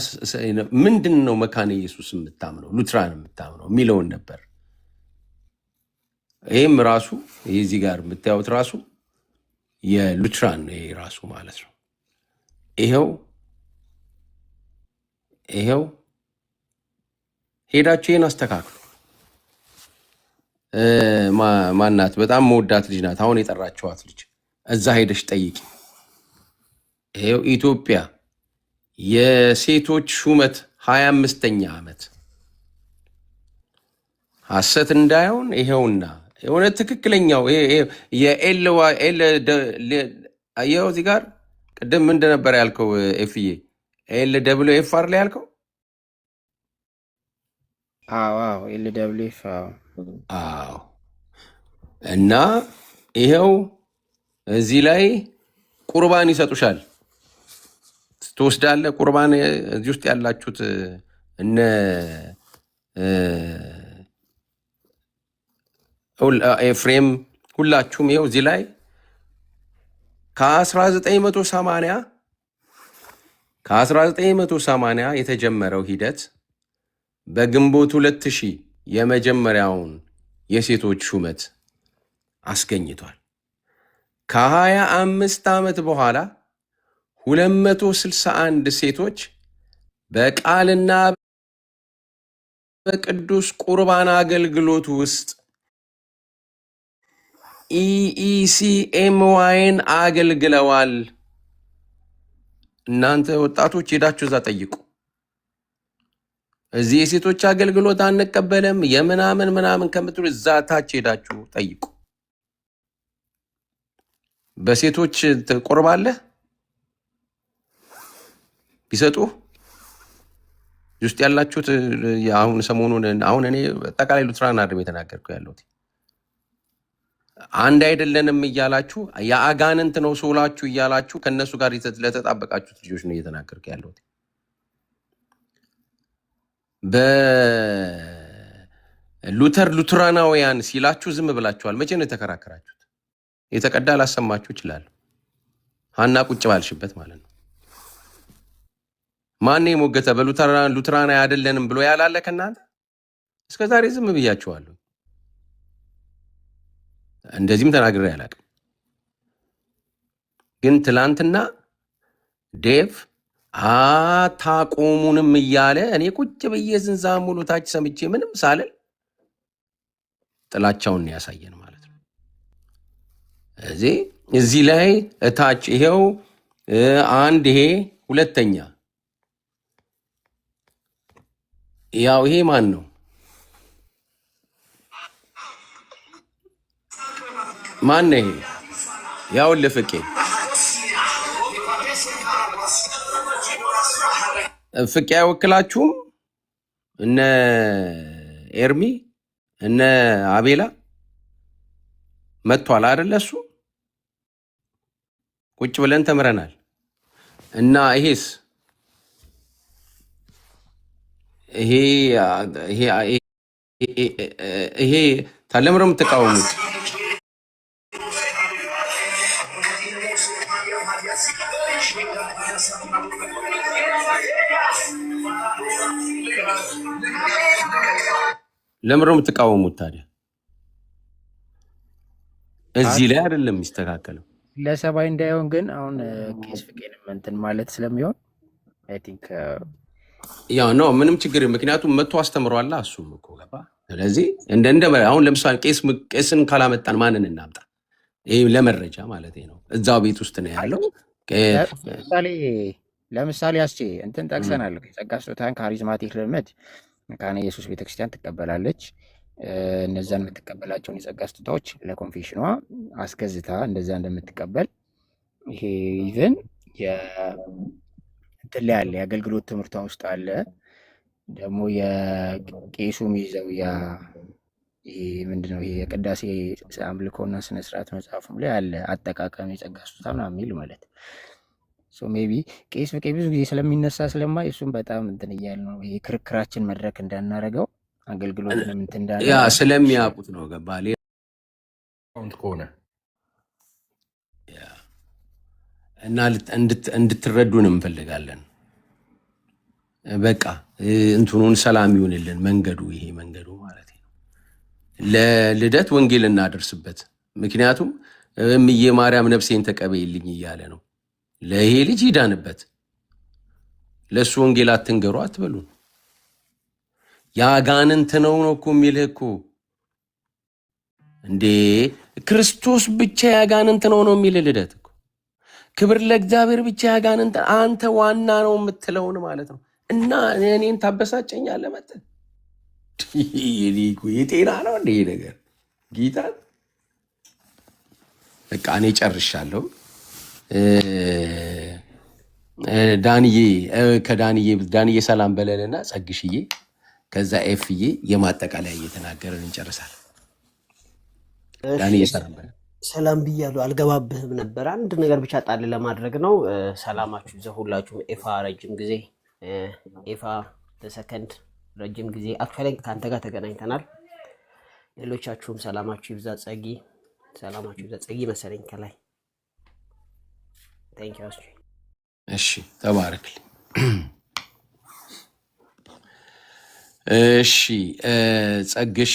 ምንድን ነው መካነ ኢየሱስ የምታምነው ሉትራን የምታምነው የሚለውን ነበር። ይህም ራሱ የዚህ ጋር የምታዩት ራሱ የሉትራን ነው ራሱ ማለት ነው። ይኸው ሄዳችሁ ይህን አስተካክሉ። ማናት በጣም መወዳት ልጅ ናት፣ አሁን የጠራችኋት ልጅ እዛ ሄደሽ ጠይቂ። ይኸው ኢትዮጵያ የሴቶች ሹመት 25ኛ ዓመት ሐሰት እንዳይሆን ይኸውና የሆነ ትክክለኛው ይኸው እዚህ ጋር ቅድም ምን እንደነበር ያልከው ኤፍዬ LWF ላይ ያልከው LWF አዎ። እና ይኸው እዚህ ላይ ቁርባን ይሰጡሻል፣ ትወስዳለህ። ቁርባን እዚህ ውስጥ ያላችሁት እነ ኤፍሬም ሁላችሁም ይኸው እዚህ ላይ ከ1980 የተጀመረው ሂደት በግንቦት 2000 የመጀመሪያውን የሴቶች ሹመት አስገኝቷል። ከ25 ዓመት በኋላ 261 ሴቶች በቃልና በቅዱስ ቁርባን አገልግሎት ውስጥ EECMYን አገልግለዋል። እናንተ ወጣቶች ሄዳችሁ እዛ ጠይቁ። እዚህ የሴቶች አገልግሎት አንቀበልም የምናምን ከምትሉ እዛ ታች ሄዳችሁ ጠይቁ። በሴቶች ትቆርባለህ? ቢሰጡ ውስጥ ያላችሁት አሁን ሰሞኑን አሁን እኔ አጠቃላይ ሉትራን አይደለም የተናገርኩ ያለሁት አንድ አይደለንም እያላችሁ የአጋንንት ነው ሶላችሁ እያላችሁ ከነሱ ጋር ለተጣበቃችሁት ልጆች ነው እየተናገርኩ ያለሁት። ሉትራናውያን ሲላችሁ ዝም ብላችኋል። መቼ ነው የተከራከራችሁት? የተቀዳ ላሰማችሁ ይችላል። ሀና ቁጭ ባልሽበት ማለት ነው። ማን የሞገተ በሉትራና አይደለንም ብሎ ያላለ ከእናንተ? እስከ ዛሬ ዝም ብያችኋለሁ። እንደዚህም ተናግሬ አላውቅም። ግን ትላንትና ዴቭ አታቆሙንም እያለ እኔ ቁጭ ብዬ ዝንዛ ሙሉ ታች ሰምቼ ምንም ሳልል ጥላቻውን ያሳየን ማለት ነው። እዚህ ላይ እታች ይሄው አንድ ይሄ ሁለተኛ ያው ይሄ ማን ነው? ማን ነው ይሄ? ያው ለፍቄ ፍቄ አይወክላችሁም? እነ ኤርሚ እነ አቤላ መጥቷል አይደለ? እሱ ቁጭ ብለን ተምረናል። እና ይሄስ ይሄ ታለምረው የምትቃወሙት ለምረው የምትቃወሙት ታዲያ እዚህ ላይ አይደለም የሚስተካከለው። ለሰባይ እንዳይሆን ግን አሁን ቄስ ፍቄንም እንትን ማለት ስለሚሆን አይ ቲንክ ያው ነው ምንም ችግር ምክንያቱም መጥቶ አስተምሯላ እሱም እኮ ገባ። ስለዚህ እንደ አሁን ለምሳሌ ቄስን ካላመጣን ማንን እናምጣ? ይሄ ለመረጃ ማለት ነው። እዛው ቤት ውስጥ ነው ያለው። ለምሳሌ አስቼ እንትን ጠቅሰናል። የጸጋ ስጦታን ካሪዝማቲክ ልምድ መካነ ኢየሱስ ቤተክርስቲያን ትቀበላለች። እነዛን የምትቀበላቸውን የጸጋ ስጦታዎች ለኮንፌሽኗ አስገዝታ እንደዛ እንደምትቀበል ይሄ ኢቨን እንትን ላይ አለ። የአገልግሎት ትምህርቷ ውስጥ አለ። ደግሞ የቄሱ ሚይዘው ምንድነው ይሄ የቅዳሴ አምልኮና ስነስርዓት መጽሐፉም ላይ አለ። አጠቃቀም የጸጋ ስጦታ ምናምን የሚል ማለት ሜቢ ቄስ ፍቄ ብዙ ጊዜ ስለሚነሳ ስለማይ እሱም በጣም እንትን እያለ ነው። ይሄ ክርክራችን መድረክ እንዳናረገው አገልግሎትንም እንትን እንዳለ ስለሚያውቁት ነው። ገባ ከሆነ እና እንድትረዱን እንፈልጋለን። በቃ እንትኑን ሰላም ይሁንልን መንገዱ፣ ይሄ መንገዱ ማለት ነው። ለልደት ወንጌል እናደርስበት። ምክንያቱም እምዬ ማርያም ነፍሴን ተቀበይልኝ እያለ ነው። ለይሄ ልጅ ይዳንበት። ለሱ ወንጌል አትንገሩ አትበሉን። ያጋንንት ነው እኮ የሚልህ እኮ እንዴ! ክርስቶስ ብቻ ያጋንንት ነው የሚልህ ልደት እኮ። ክብር ለእግዚአብሔር ብቻ ያጋንንት፣ አንተ ዋና ነው የምትለውን ማለት ነው። እና እኔን ታበሳጨኛለህ መጥተህ። የጤና ነው እንደ ነገር ጌታ። በቃ እኔ ጨርሻለሁ። ዳንዬ ሰላም በለልና ጸግሽዬ፣ ከዛ ኤፍዬ የማጠቃለያ እየተናገረን እንጨርሳለን። ዳንዬ ሰላም በለ። ሰላም ብያለሁ። አልገባብህም ነበር። አንድ ነገር ብቻ ጣል ለማድረግ ነው። ሰላማችሁ ይብዛ ሁላችሁም። ኤፋ ረጅም ጊዜ ኤፋ በሰከንድ ረጅም ጊዜ አክቹዋሊ ከአንተ ጋር ተገናኝተናል። ሌሎቻችሁም ሰላማችሁ ይብዛ። ጸጊ ሰላማችሁ ይብዛ። ጸጊ መሰለኝ ከላይ ቴንኪው። እሺ ተባረክልኝ። እሺ ጸግሽ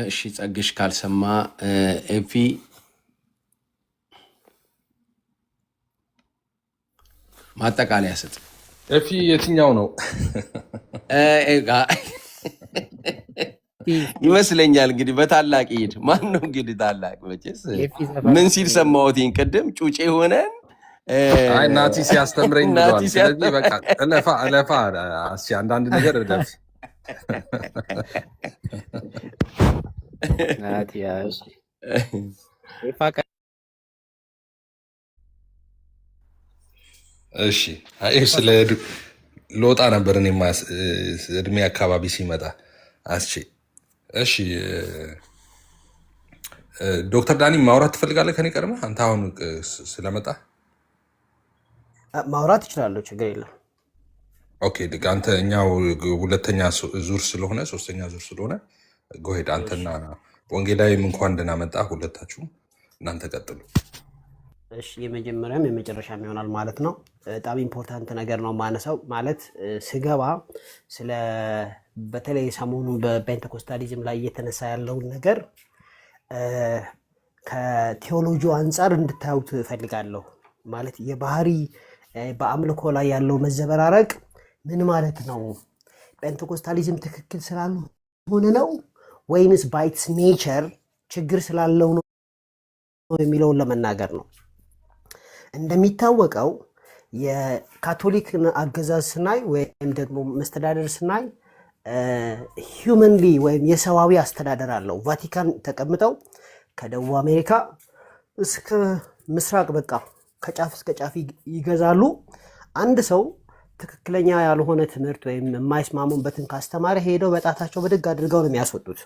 እሺ ጸግሽ ካልሰማ ኤፊ ማጠቃለያ ስጥ። ኤፊ የትኛው ነው ይመስለኛል እንግዲህ በታላቅ ሂድ። ማን ነው እንግዲህ ታላቅ? መቼስ ምን ሲል ሰማሁትኝ ቅድም ጩጬ ሆነን ናቲ ሲያስተምረኝ ብሏል። ስለዚህ በቃ እለፋ አንዳንድ ነገር እለፍ ናቲያስ ኤፋ እሺ አይ ስለ ለወጣ ነበር እኔ እድሜ አካባቢ ሲመጣ አስቼ። እሺ ዶክተር ዳኒ ማውራት ትፈልጋለህ ከኔ ቀድመህ? አንተ አሁን ስለመጣ ማውራት እችላለሁ፣ ችግር የለም። ኦኬ አንተ እኛው ሁለተኛ ዙር ስለሆነ ሶስተኛ ዙር ስለሆነ ጎሄድ አንተና ወንጌላዊም እንኳን ደህና መጣ። ሁለታችሁም እናንተ ቀጥሉ። እሺ የመጀመሪያም የመጨረሻም ይሆናል ማለት ነው። በጣም ኢምፖርታንት ነገር ነው ማነሳው። ማለት ስገባ ስለ በተለይ ሰሞኑ በፔንቴኮስታሊዝም ላይ እየተነሳ ያለውን ነገር ከቴዎሎጂ አንጻር እንድታዩት እፈልጋለሁ። ማለት የባህሪ በአምልኮ ላይ ያለው መዘበራረቅ ምን ማለት ነው? ፔንቴኮስታሊዝም ትክክል ስላልሆነ ነው ወይንስ ባይትስ ኔቸር ችግር ስላለው ነው የሚለውን ለመናገር ነው። እንደሚታወቀው የካቶሊክን አገዛዝ ስናይ ወይም ደግሞ መስተዳደር ስናይ ሂውመንሊ ወይም የሰዋዊ አስተዳደር አለው። ቫቲካን ተቀምጠው ከደቡብ አሜሪካ እስከ ምስራቅ በቃ ከጫፍ እስከ ጫፍ ይገዛሉ። አንድ ሰው ትክክለኛ ያልሆነ ትምህርት ወይም የማይስማሙበትን ካስተማረ ሄደው በጣታቸው በድግ አድርገው ነው የሚያስወጡት።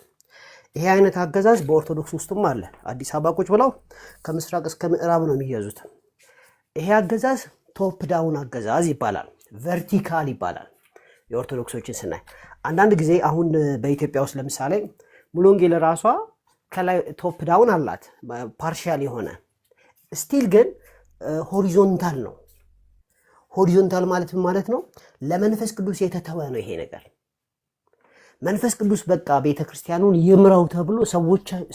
ይሄ አይነት አገዛዝ በኦርቶዶክስ ውስጥም አለ። አዲስ አበባ ቁጭ ብለው ከምስራቅ እስከ ምዕራብ ነው የሚገዙት። ይሄ አገዛዝ ቶፕ ዳውን አገዛዝ ይባላል፣ ቨርቲካል ይባላል። የኦርቶዶክሶችን ስናይ አንዳንድ ጊዜ አሁን በኢትዮጵያ ውስጥ ለምሳሌ ሙሉ ወንጌል ራሷ ከላይ ቶፕ ዳውን አላት፣ ፓርሻል የሆነ ስቲል ግን ሆሪዞንታል ነው። ሆሪዞንታል ማለት ምን ማለት ነው? ለመንፈስ ቅዱስ የተተወ ነው ይሄ ነገር። መንፈስ ቅዱስ በቃ ቤተ ክርስቲያኑን ይምራው ተብሎ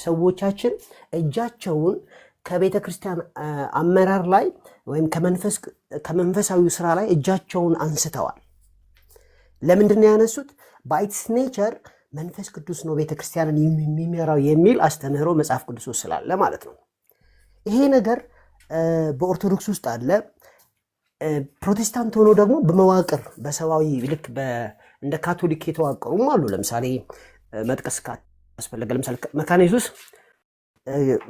ሰዎቻችን እጃቸውን ከቤተ ክርስቲያን አመራር ላይ ወይም ከመንፈሳዊ ስራ ላይ እጃቸውን አንስተዋል። ለምንድን ነው ያነሱት? ባይትስ ኔቸር መንፈስ ቅዱስ ነው ቤተ ክርስቲያንን የሚመራው የሚል አስተምህሮ መጽሐፍ ቅዱስ ውስጥ ስላለ ማለት ነው። ይሄ ነገር በኦርቶዶክስ ውስጥ አለ። ፕሮቴስታንት ሆኖ ደግሞ በመዋቅር በሰዋዊ ልክ እንደ ካቶሊክ የተዋቀሩም አሉ። ለምሳሌ መጥቀስ ካስፈለገ ለምሳሌ መካነ ኢየሱስ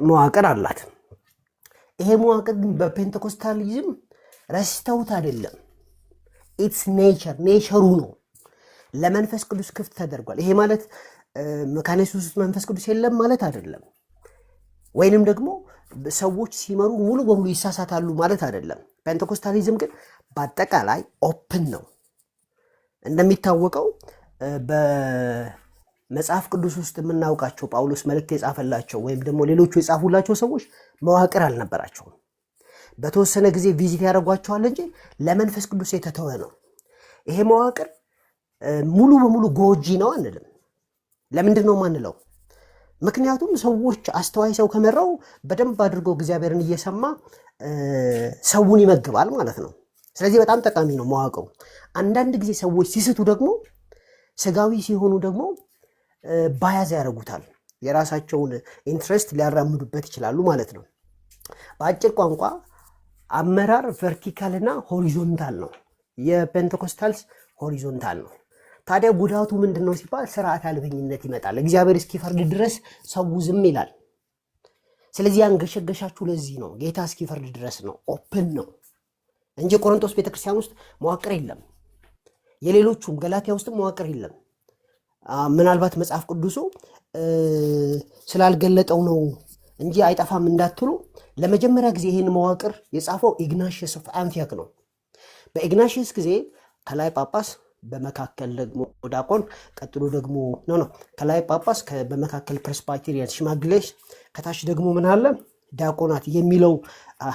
መዋቅር አላት። ይሄ መዋቅር ግን በፔንቴኮስታሊዝም ረስተውት አይደለም። ኢትስ ኔቸሩ ነው። ለመንፈስ ቅዱስ ክፍት ተደርጓል። ይሄ ማለት መካነ ኢየሱስ ውስጥ መንፈስ ቅዱስ የለም ማለት አይደለም። ወይንም ደግሞ ሰዎች ሲመሩ ሙሉ በሙሉ ይሳሳታሉ ማለት አይደለም። ፔንቴኮስታሊዝም ግን በአጠቃላይ ኦፕን ነው። እንደሚታወቀው በመጽሐፍ ቅዱስ ውስጥ የምናውቃቸው ጳውሎስ መልእክት የጻፈላቸው ወይም ደግሞ ሌሎቹ የጻፉላቸው ሰዎች መዋቅር አልነበራቸውም። በተወሰነ ጊዜ ቪዚት ያደርጓቸዋል እንጂ ለመንፈስ ቅዱስ የተተወ ነው። ይሄ መዋቅር ሙሉ በሙሉ ጎጂ ነው አንልም። ለምንድን ነው ማንለው? ምክንያቱም ሰዎች አስተዋይ ሰው ከመራው በደንብ አድርጎ እግዚአብሔርን እየሰማ ሰውን ይመግባል ማለት ነው። ስለዚህ በጣም ጠቃሚ ነው መዋቅሩ። አንዳንድ ጊዜ ሰዎች ሲስቱ ደግሞ ስጋዊ ሲሆኑ ደግሞ ባያዝ ያደርጉታል። የራሳቸውን ኢንትረስት ሊያራምዱበት ይችላሉ ማለት ነው። በአጭር ቋንቋ አመራር ቨርቲካልና ሆሪዞንታል ነው። የፔንቴኮስታልስ ሆሪዞንታል ነው። ታዲያ ጉዳቱ ምንድን ነው ሲባል ስርዓት አልበኝነት ይመጣል። እግዚአብሔር እስኪፈርድ ድረስ ሰው ዝም ይላል። ስለዚህ ያንገሸገሻችሁ ለዚህ ነው፣ ጌታ እስኪፈርድ ድረስ ነው። ኦፕን ነው እንጂ ቆሮንቶስ ቤተክርስቲያን ውስጥ መዋቅር የለም። የሌሎቹም ገላትያ ውስጥ መዋቅር የለም። ምናልባት መጽሐፍ ቅዱሱ ስላልገለጠው ነው እንጂ አይጠፋም እንዳትሉ፣ ለመጀመሪያ ጊዜ ይህን መዋቅር የጻፈው ኢግናሽየስ ኦፍ አንቲዮክ ነው። በኢግናሽየስ ጊዜ ከላይ ጳጳስ በመካከል ደግሞ ዲያቆን፣ ቀጥሎ ደግሞ ከላይ ጳጳስ በመካከል ፕሬስባይቴሪያን ሽማግሌዎች፣ ከታች ደግሞ ምን አለ ዲያቆናት የሚለው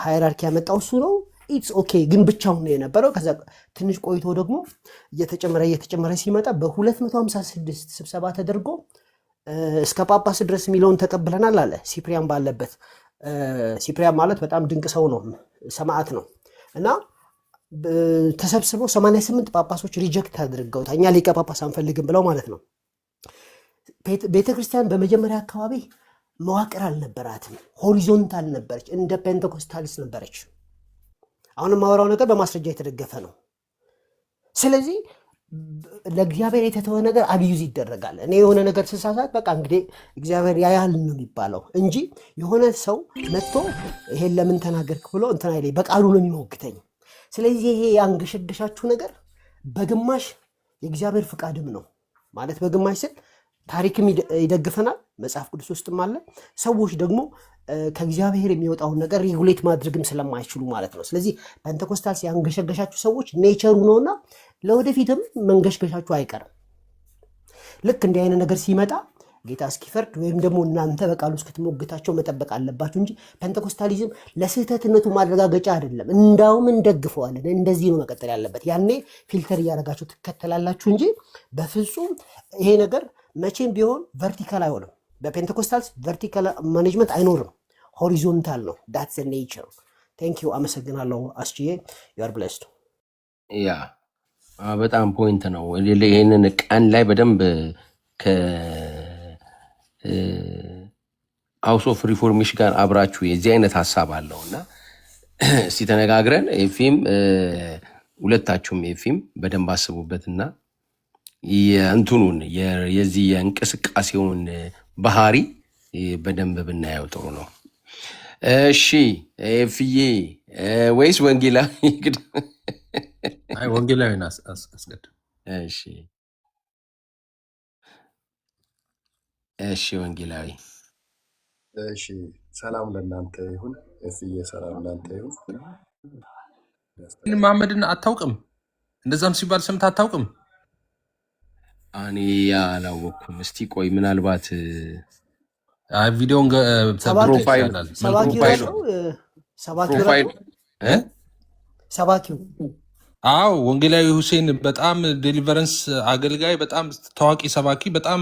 ሃይራርኪ ያመጣው እሱ ነው። ኢትስ ኦኬ ግን ብቻውን ነው የነበረው። ከዛ ትንሽ ቆይቶ ደግሞ እየተጨመረ ሲመጣ በ256 ስብሰባ ተደርጎ እስከ ጳጳስ ድረስ የሚለውን ተቀብለናል አለ ሲፕሪያን ባለበት። ሲፕሪያን ማለት በጣም ድንቅ ሰው ነው፣ ሰማዕት ነው። እና ተሰብስበው 88 ጳጳሶች ሪጀክት አድርገውታል። እኛ ሊቀ ጳጳስ አንፈልግም ብለው ማለት ነው። ቤተክርስቲያን በመጀመሪያ አካባቢ መዋቅር አልነበራትም፣ ሆሪዞንታል ነበረች፣ እንደ ፔንቴኮስታሊስ ነበረች። አሁን የማወራው ነገር በማስረጃ የተደገፈ ነው። ስለዚህ ለእግዚአብሔር የተተወ ነገር አብዩዝ ይደረጋል። እኔ የሆነ ነገር ስሳሳት በቃ እንግዲህ እግዚአብሔር ያያል ነው የሚባለው እንጂ የሆነ ሰው መጥቶ ይሄን ለምን ተናገርክ ብሎ እንትና ይለኝ በቃሉ ነው የሚሞግተኝ። ስለዚህ ይሄ ያንገሸገሻችሁ ነገር በግማሽ የእግዚአብሔር ፍቃድም ነው ማለት በግማሽ ስል ታሪክም ይደግፈናል፣ መጽሐፍ ቅዱስ ውስጥም አለ። ሰዎች ደግሞ ከእግዚአብሔር የሚወጣውን ነገር ሬጉሌት ማድረግም ስለማይችሉ ማለት ነው። ስለዚህ ፔንቴኮስታልስ ያንገሸገሻችሁ ሰዎች ኔቸሩ ነውና ለወደፊትም መንገሽገሻችሁ አይቀርም። ልክ እንዲህ አይነት ነገር ሲመጣ ጌታ እስኪፈርድ ወይም ደግሞ እናንተ በቃሉ እስክትሞግታቸው መጠበቅ አለባችሁ እንጂ ፔንቴኮስታሊዝም ለስህተትነቱ ማረጋገጫ አይደለም። እንዳውም እንደግፈዋለን። እንደዚህ ነው መቀጠል ያለበት። ያኔ ፊልተር እያደረጋችሁ ትከተላላችሁ እንጂ በፍጹም ይሄ ነገር መቼም ቢሆን ቨርቲካል አይሆንም። በፔንቴኮስታልስ ቨርቲካል ማኔጅመንት አይኖርም፣ ሆሪዞንታል ነው። ዳትስ ኔቸር። ቴንክ ዩ። አመሰግናለሁ አስችዬ። ዩ አር ብሌስድ። ያ በጣም ፖይንት ነው። ይህንን ቀን ላይ በደንብ ሃውስ ኦፍ ሪፎርሜሽን ጋር አብራችሁ የዚህ አይነት ሀሳብ አለው እና እስቲ ተነጋግረን ኤፊም ሁለታችሁም ኤፊም በደንብ አስቡበትና የእንትኑን የዚህ የእንቅስቃሴውን ባህሪ በደንብ ብናየው ጥሩ ነው። እሺ ኤፍዬ ወይስ ወንጌላዊ? ወንጌላዊን አስቀድም። እሺ እሺ ወንጌላዊ። እሺ ሰላም ለእናንተ ይሁን። እፍዬ ሰላም ለእናንተ ይሁን። መሐመድን አታውቅም? እንደዛም ሲባል ሰምተህ አታውቅም? እኔ አላወቅኩም። እስቲ ቆይ ምናልባት ቪዲዮን ሰባኪው አዎ፣ ወንጌላዊ ሁሴን በጣም ዴሊቨረንስ አገልጋይ፣ በጣም ታዋቂ ሰባኪ፣ በጣም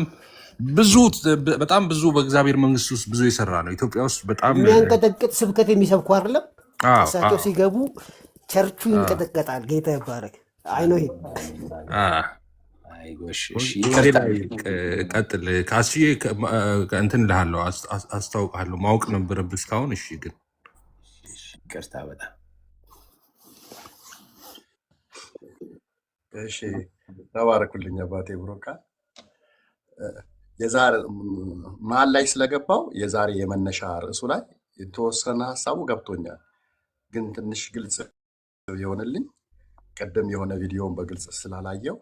ብዙ በእግዚአብሔር መንግስት ውስጥ ብዙ የሰራ ነው። ኢትዮጵያ ውስጥ በጣም የሚያንቀጠቅጥ ስብከት የሚሰብኩ አይደለም። እሳቸው ሲገቡ ቸርቹ ይንቀጠቀጣል። ጌታ ይባረክ። አይኖ ይሄ ቀጥል ከአስዬ እንትን እልሃለሁ፣ አስታውቃለሁ። ማወቅ ነበረብህ እስካሁን። እሺ ግን ይቅርታ በጣም እሺ ተባረኩልኝ አባቴ ብሮካ። የዛሬ መሀል ላይ ስለገባው የዛሬ የመነሻ ርዕሱ ላይ የተወሰነ ሀሳቡ ገብቶኛል፣ ግን ትንሽ ግልጽ የሆነልኝ ቀደም የሆነ ቪዲዮውን በግልጽ ስላላየው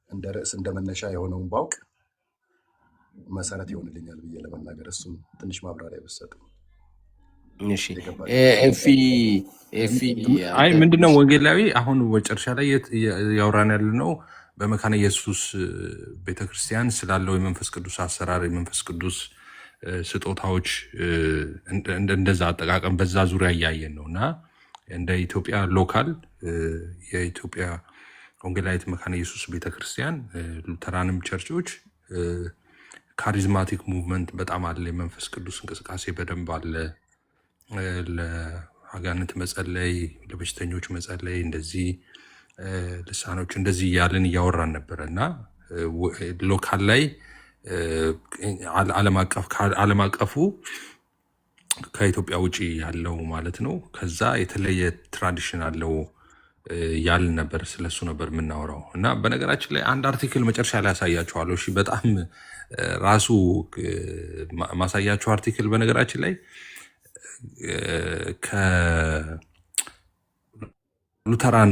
እንደ ርዕስ እንደ መነሻ የሆነውን ባውቅ መሰረት ይሆንልኛል ብዬ ለመናገር እሱም ትንሽ ማብራሪያ ብሰጥ። አይ ምንድነው ወንጌላዊ አሁን መጨረሻ ላይ ያወራን ያለ ነው በመካነ ኢየሱስ ቤተክርስቲያን ስላለው የመንፈስ ቅዱስ አሰራር፣ የመንፈስ ቅዱስ ስጦታዎች እንደዛ አጠቃቀም በዛ ዙሪያ እያየን ነው እና እንደ ኢትዮጵያ ሎካል የኢትዮጵያ ወንጌላዊት መካነ ኢየሱስ ቤተክርስቲያን ሉተራንም ቸርቾች ካሪዝማቲክ ሙቭመንት በጣም አለ። የመንፈስ ቅዱስ እንቅስቃሴ በደንብ አለ። ለአጋንንት መጸለይ፣ ለበሽተኞች መጸለይ፣ እንደዚህ ልሳኖች እንደዚህ እያልን እያወራን ነበረ እና ሎካል ላይ ዓለም አቀፉ ከኢትዮጵያ ውጭ ያለው ማለት ነው ከዛ የተለየ ትራዲሽን አለው ያልን ነበር። ስለሱ ነበር የምናወራው እና በነገራችን ላይ አንድ አርቲክል መጨረሻ ላይ ያሳያችኋለሁ። እሺ በጣም ራሱ ማሳያችሁ አርቲክል በነገራችን ላይ ከሉተራን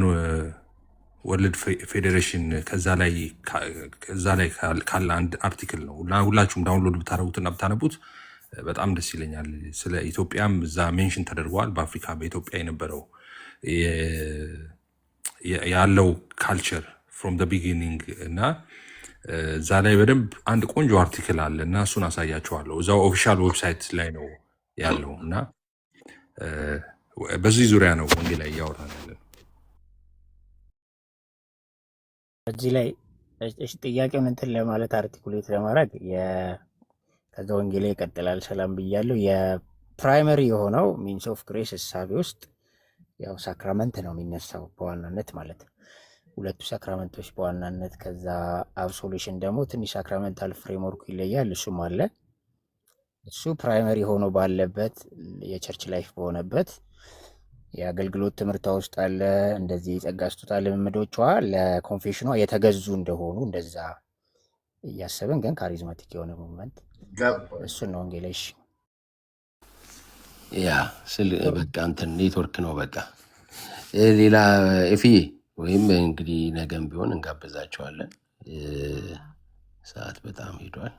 ወርልድ ፌዴሬሽን ከዛ ላይ ካለ አንድ አርቲክል ነው። ሁላችሁም ዳውንሎድ ብታደረጉትና ብታነቡት በጣም ደስ ይለኛል። ስለ ኢትዮጵያም እዛ ሜንሽን ተደርጓል። በአፍሪካ በኢትዮጵያ የነበረው ያለው ካልቸር ፍሮም ደ ቢጊኒንግ እና እዛ ላይ በደንብ አንድ ቆንጆ አርቲክል አለ እና እሱን አሳያችኋለሁ። እዛው ኦፊሻል ዌብሳይት ላይ ነው ያለው እና በዚህ ዙሪያ ነው ወንጌላዊ እያወራን ያለ ነው። እዚህ ላይ ጥያቄውን እንትን ለማለት አርቲኩሌት ለማድረግ ከዛ ወንጌላዊ ይቀጥላል። ሰላም ብያለሁ። የፕራይመሪ የሆነው ሚንስ ኦፍ ግሬስ እሳቤ ውስጥ ያው ሳክራመንት ነው የሚነሳው በዋናነት ማለት ነው። ሁለቱ ሳክራመንቶች በዋናነት ከዛ አብሶሉሽን ደግሞ ትንሽ ሳክራመንታል ፍሬምወርኩ ይለያል። እሱም አለ። እሱ ፕራይመሪ ሆኖ ባለበት የቸርች ላይፍ በሆነበት የአገልግሎት ትምህርቷ ውስጥ አለ። እንደዚህ የጸጋ ስጦታ ልምምዶቿ ለኮንፌሽኗ የተገዙ እንደሆኑ እንደዛ እያሰብን ግን ካሪዝማቲክ የሆነ ሙቭመንት ገባኝ። እሱን ነው ወንጌላዊ። እሺ ያ ስል በቃ እንትን ኔትወርክ ነው በቃ። ሌላ ኤፍዬ ወይም እንግዲህ ነገም ቢሆን እንጋብዛቸዋለን። ሰዓት በጣም ሄዷል።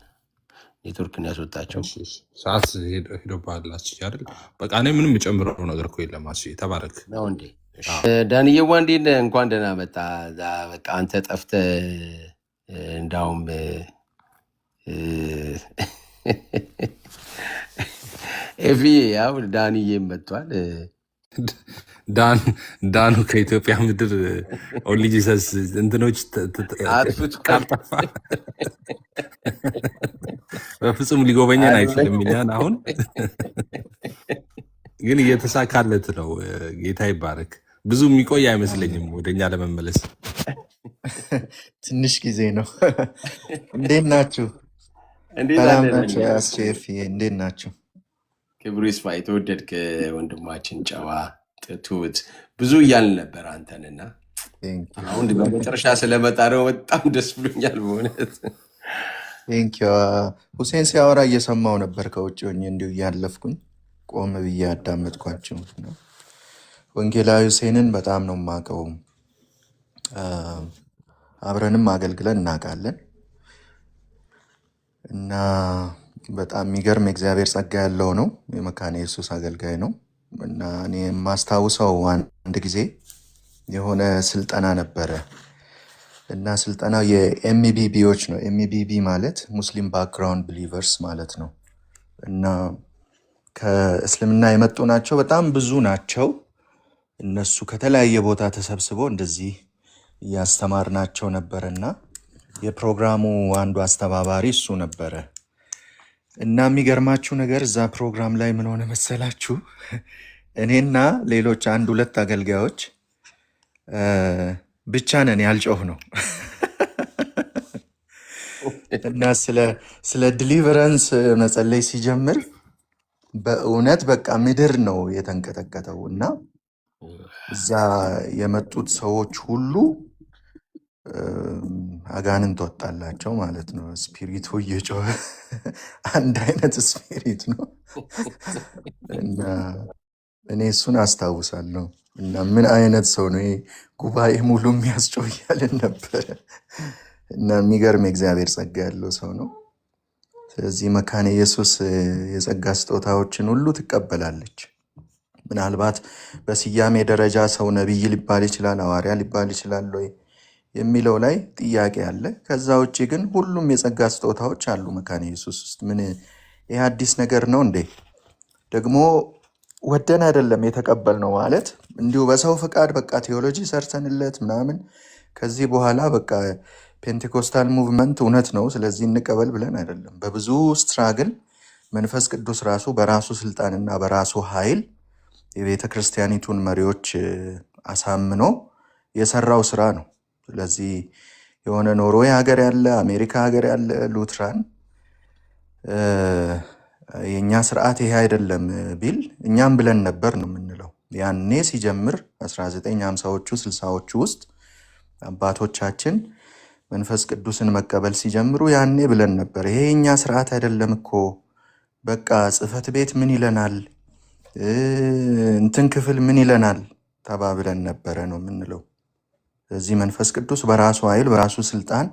ኔትወርክን ያስወጣቸው እሺ፣ እሺ። ሰዓት ሄዶባላችሁ አይደል? በቃ እኔ ምንም የጨምረው ነገር እኮ የለም። አስዬ ተባረክ። ነው እንዴ? እሺ። አዎ። ዳንዬዋ እንዴት ነህ? እንኳን ደህና መጣ። በቃ አንተ ጠፍተህ እንዳውም ኤፍዬ ያው ዳንዬም መጥቷል። ዳኑ ከኢትዮጵያ ምድር ኦንሊ ጂሰስ እንትኖች አጥፉት ካልጠፋ በፍጹም ሊጎበኘን አይችልም። እኛን አሁን ግን እየተሳካለት ነው። ጌታ ይባረክ። ብዙ የሚቆይ አይመስለኝም ወደኛ ለመመለስ። ትንሽ ጊዜ ነው። እንዴት ናችሁ? እንዴት ሰላም አለ ናችሁ? ዳንዬ? አስቼፍዬ እንዴት ናችሁ? ክብሩ ይስፋ። የተወደድክ ወንድማችን ጨዋ ትሁት ብዙ እያልን ነበር አንተንና አሁን በመጨረሻ ስለመጣ ነው በጣም ደስ ብሎኛል በእውነት። ቴንኪው። ሁሴን ሲያወራ እየሰማው ነበር ከውጭ ሆኜ እንዲሁ እያለፍኩኝ ቆም ብዬ ያዳመጥኳቸው ነው። ወንጌላዊ ሁሴንን በጣም ነው የማውቀው። አብረንም አገልግለን እናውቃለን እና በጣም የሚገርም የእግዚአብሔር ጸጋ ያለው ነው። የመካነ ኢየሱስ አገልጋይ ነው እና እኔ የማስታውሰው አንድ ጊዜ የሆነ ስልጠና ነበረ እና ስልጠናው የኤምቢቢዎች ነው። ኤምቢቢ ማለት ሙስሊም ባክግራውንድ ብሊቨርስ ማለት ነው እና ከእስልምና የመጡ ናቸው። በጣም ብዙ ናቸው። እነሱ ከተለያየ ቦታ ተሰብስበው እንደዚህ እያስተማርናቸው ነበረና የፕሮግራሙ አንዱ አስተባባሪ እሱ ነበረ እና የሚገርማችሁ ነገር እዛ ፕሮግራም ላይ ምን ሆነ መሰላችሁ? እኔና ሌሎች አንድ ሁለት አገልጋዮች ብቻ ነን ያልጮህ ነው እና ስለ ዲሊቨረንስ መጸለይ ሲጀምር በእውነት በቃ ምድር ነው የተንቀጠቀጠው እና እዛ የመጡት ሰዎች ሁሉ አጋንንት ወጣላቸው ማለት ነው። ስፒሪቱ እየጮኸ አንድ አይነት ስፒሪት ነው እና እኔ እሱን አስታውሳለሁ እና ምን አይነት ሰው ነው ይሄ ጉባኤ ሙሉ የሚያስጮህ እያልን ነበረ እና የሚገርም የእግዚአብሔር ጸጋ ያለው ሰው ነው። ስለዚህ መካነ ኢየሱስ የጸጋ ስጦታዎችን ሁሉ ትቀበላለች። ምናልባት በስያሜ ደረጃ ሰው ነቢይ ሊባል ይችላል፣ ሐዋርያ ሊባል ይችላል ወይ የሚለው ላይ ጥያቄ አለ። ከዛ ውጭ ግን ሁሉም የጸጋ ስጦታዎች አሉ መካነ ኢየሱስ ውስጥ። ምን ይህ አዲስ ነገር ነው እንዴ? ደግሞ ወደን አይደለም የተቀበልነው ማለት እንዲሁ በሰው ፈቃድ በቃ ቴዎሎጂ ሰርተንለት ምናምን ከዚህ በኋላ በቃ ፔንቴኮስታል ሙቭመንት እውነት ነው ስለዚህ እንቀበል ብለን አይደለም። በብዙ ስትራግል መንፈስ ቅዱስ ራሱ በራሱ ስልጣንና በራሱ ኃይል የቤተ ክርስቲያኒቱን መሪዎች አሳምኖ የሰራው ስራ ነው። ስለዚህ የሆነ ኖርዌይ ሀገር ያለ አሜሪካ ሀገር ያለ ሉትራን የእኛ ስርዓት ይሄ አይደለም ቢል እኛም ብለን ነበር ነው የምንለው። ያኔ ሲጀምር 1950ዎቹ 60ዎቹ ውስጥ አባቶቻችን መንፈስ ቅዱስን መቀበል ሲጀምሩ ያኔ ብለን ነበር፣ ይሄ የእኛ ስርዓት አይደለም እኮ በቃ ጽሕፈት ቤት ምን ይለናል፣ እንትን ክፍል ምን ይለናል ተባብለን ነበረ ነው የምንለው። ስለዚህ መንፈስ ቅዱስ በራሱ ኃይል በራሱ ስልጣን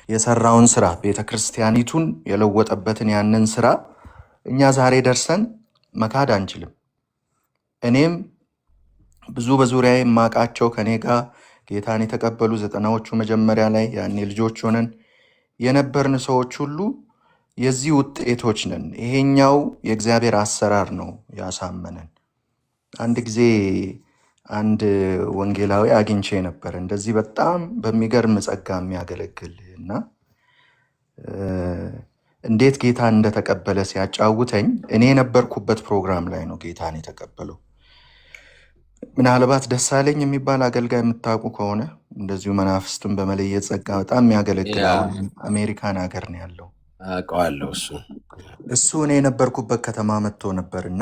የሰራውን ስራ ቤተክርስቲያኒቱን የለወጠበትን ያንን ስራ እኛ ዛሬ ደርሰን መካድ አንችልም። እኔም ብዙ በዙሪያ የማውቃቸው ከኔ ጋር ጌታን የተቀበሉ 90ዎቹ መጀመሪያ ላይ ያኔ ልጆች ሆነን የነበርን ሰዎች ሁሉ የዚህ ውጤቶች ነን። ይሄኛው የእግዚአብሔር አሰራር ነው ያሳመነን። አንድ ጊዜ አንድ ወንጌላዊ አግኝቼ ነበር እንደዚህ በጣም በሚገርም ጸጋ የሚያገለግል እና እንዴት ጌታን እንደተቀበለ ሲያጫውተኝ እኔ የነበርኩበት ፕሮግራም ላይ ነው ጌታን የተቀበለው። ምናልባት ደሳለኝ የሚባል አገልጋይ የምታውቁ ከሆነ እንደዚሁ መናፍስትን በመለየት ጸጋ በጣም የሚያገለግል አሜሪካን ሀገር ነው ያለው። አውቀዋለሁ። እሱ እኔ የነበርኩበት ከተማ መጥቶ ነበር እና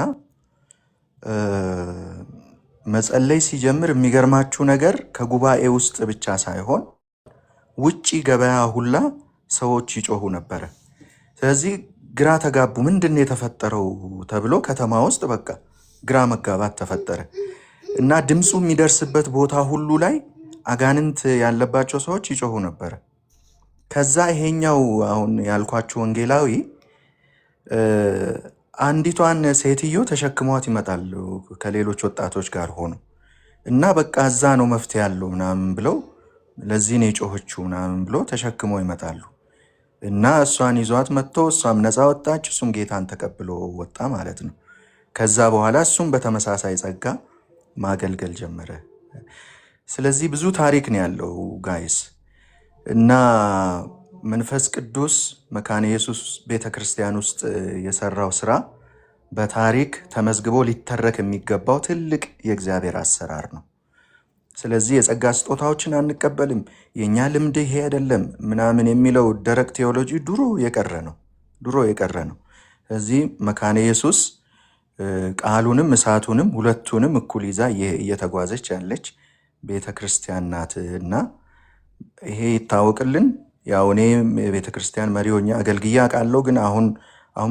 መጸለይ ሲጀምር የሚገርማችሁ ነገር ከጉባኤ ውስጥ ብቻ ሳይሆን ውጪ ገበያ ሁላ ሰዎች ይጮሁ ነበረ። ስለዚህ ግራ ተጋቡ። ምንድን ነው የተፈጠረው ተብሎ ከተማ ውስጥ በቃ ግራ መጋባት ተፈጠረ እና ድምፁ የሚደርስበት ቦታ ሁሉ ላይ አጋንንት ያለባቸው ሰዎች ይጮሁ ነበረ። ከዛ ይሄኛው አሁን ያልኳችሁ ወንጌላዊ አንዲቷን ሴትዮ ተሸክሟት ይመጣሉ ከሌሎች ወጣቶች ጋር ሆኖ እና በቃ እዛ ነው መፍትሄ ያለው ምናምን ብለው ለዚህ ነው የጮኸችው ምናምን ብሎ ተሸክመው ይመጣሉ እና እሷን ይዟት መጥቶ እሷም ነፃ ወጣች፣ እሱም ጌታን ተቀብሎ ወጣ ማለት ነው። ከዛ በኋላ እሱም በተመሳሳይ ጸጋ ማገልገል ጀመረ። ስለዚህ ብዙ ታሪክ ነው ያለው ጋይስ እና መንፈስ ቅዱስ መካነ ኢየሱስ ቤተክርስቲያን ውስጥ የሰራው ስራ በታሪክ ተመዝግቦ ሊተረክ የሚገባው ትልቅ የእግዚአብሔር አሰራር ነው። ስለዚህ የጸጋ ስጦታዎችን አንቀበልም፣ የኛ ልምድ ይሄ አይደለም ምናምን የሚለው ደረቅ ቴዎሎጂ ድሮ የቀረ ነው። ስለዚህ መካነ ኢየሱስ ቃሉንም እሳቱንም ሁለቱንም እኩል ይዛ እየተጓዘች ያለች ቤተክርስቲያን ናት እና ይሄ ይታወቅልን። ያው እኔ የቤተክርስቲያን መሪ ሆኜ አገልግዬ አውቃለሁ፣ ግን አሁን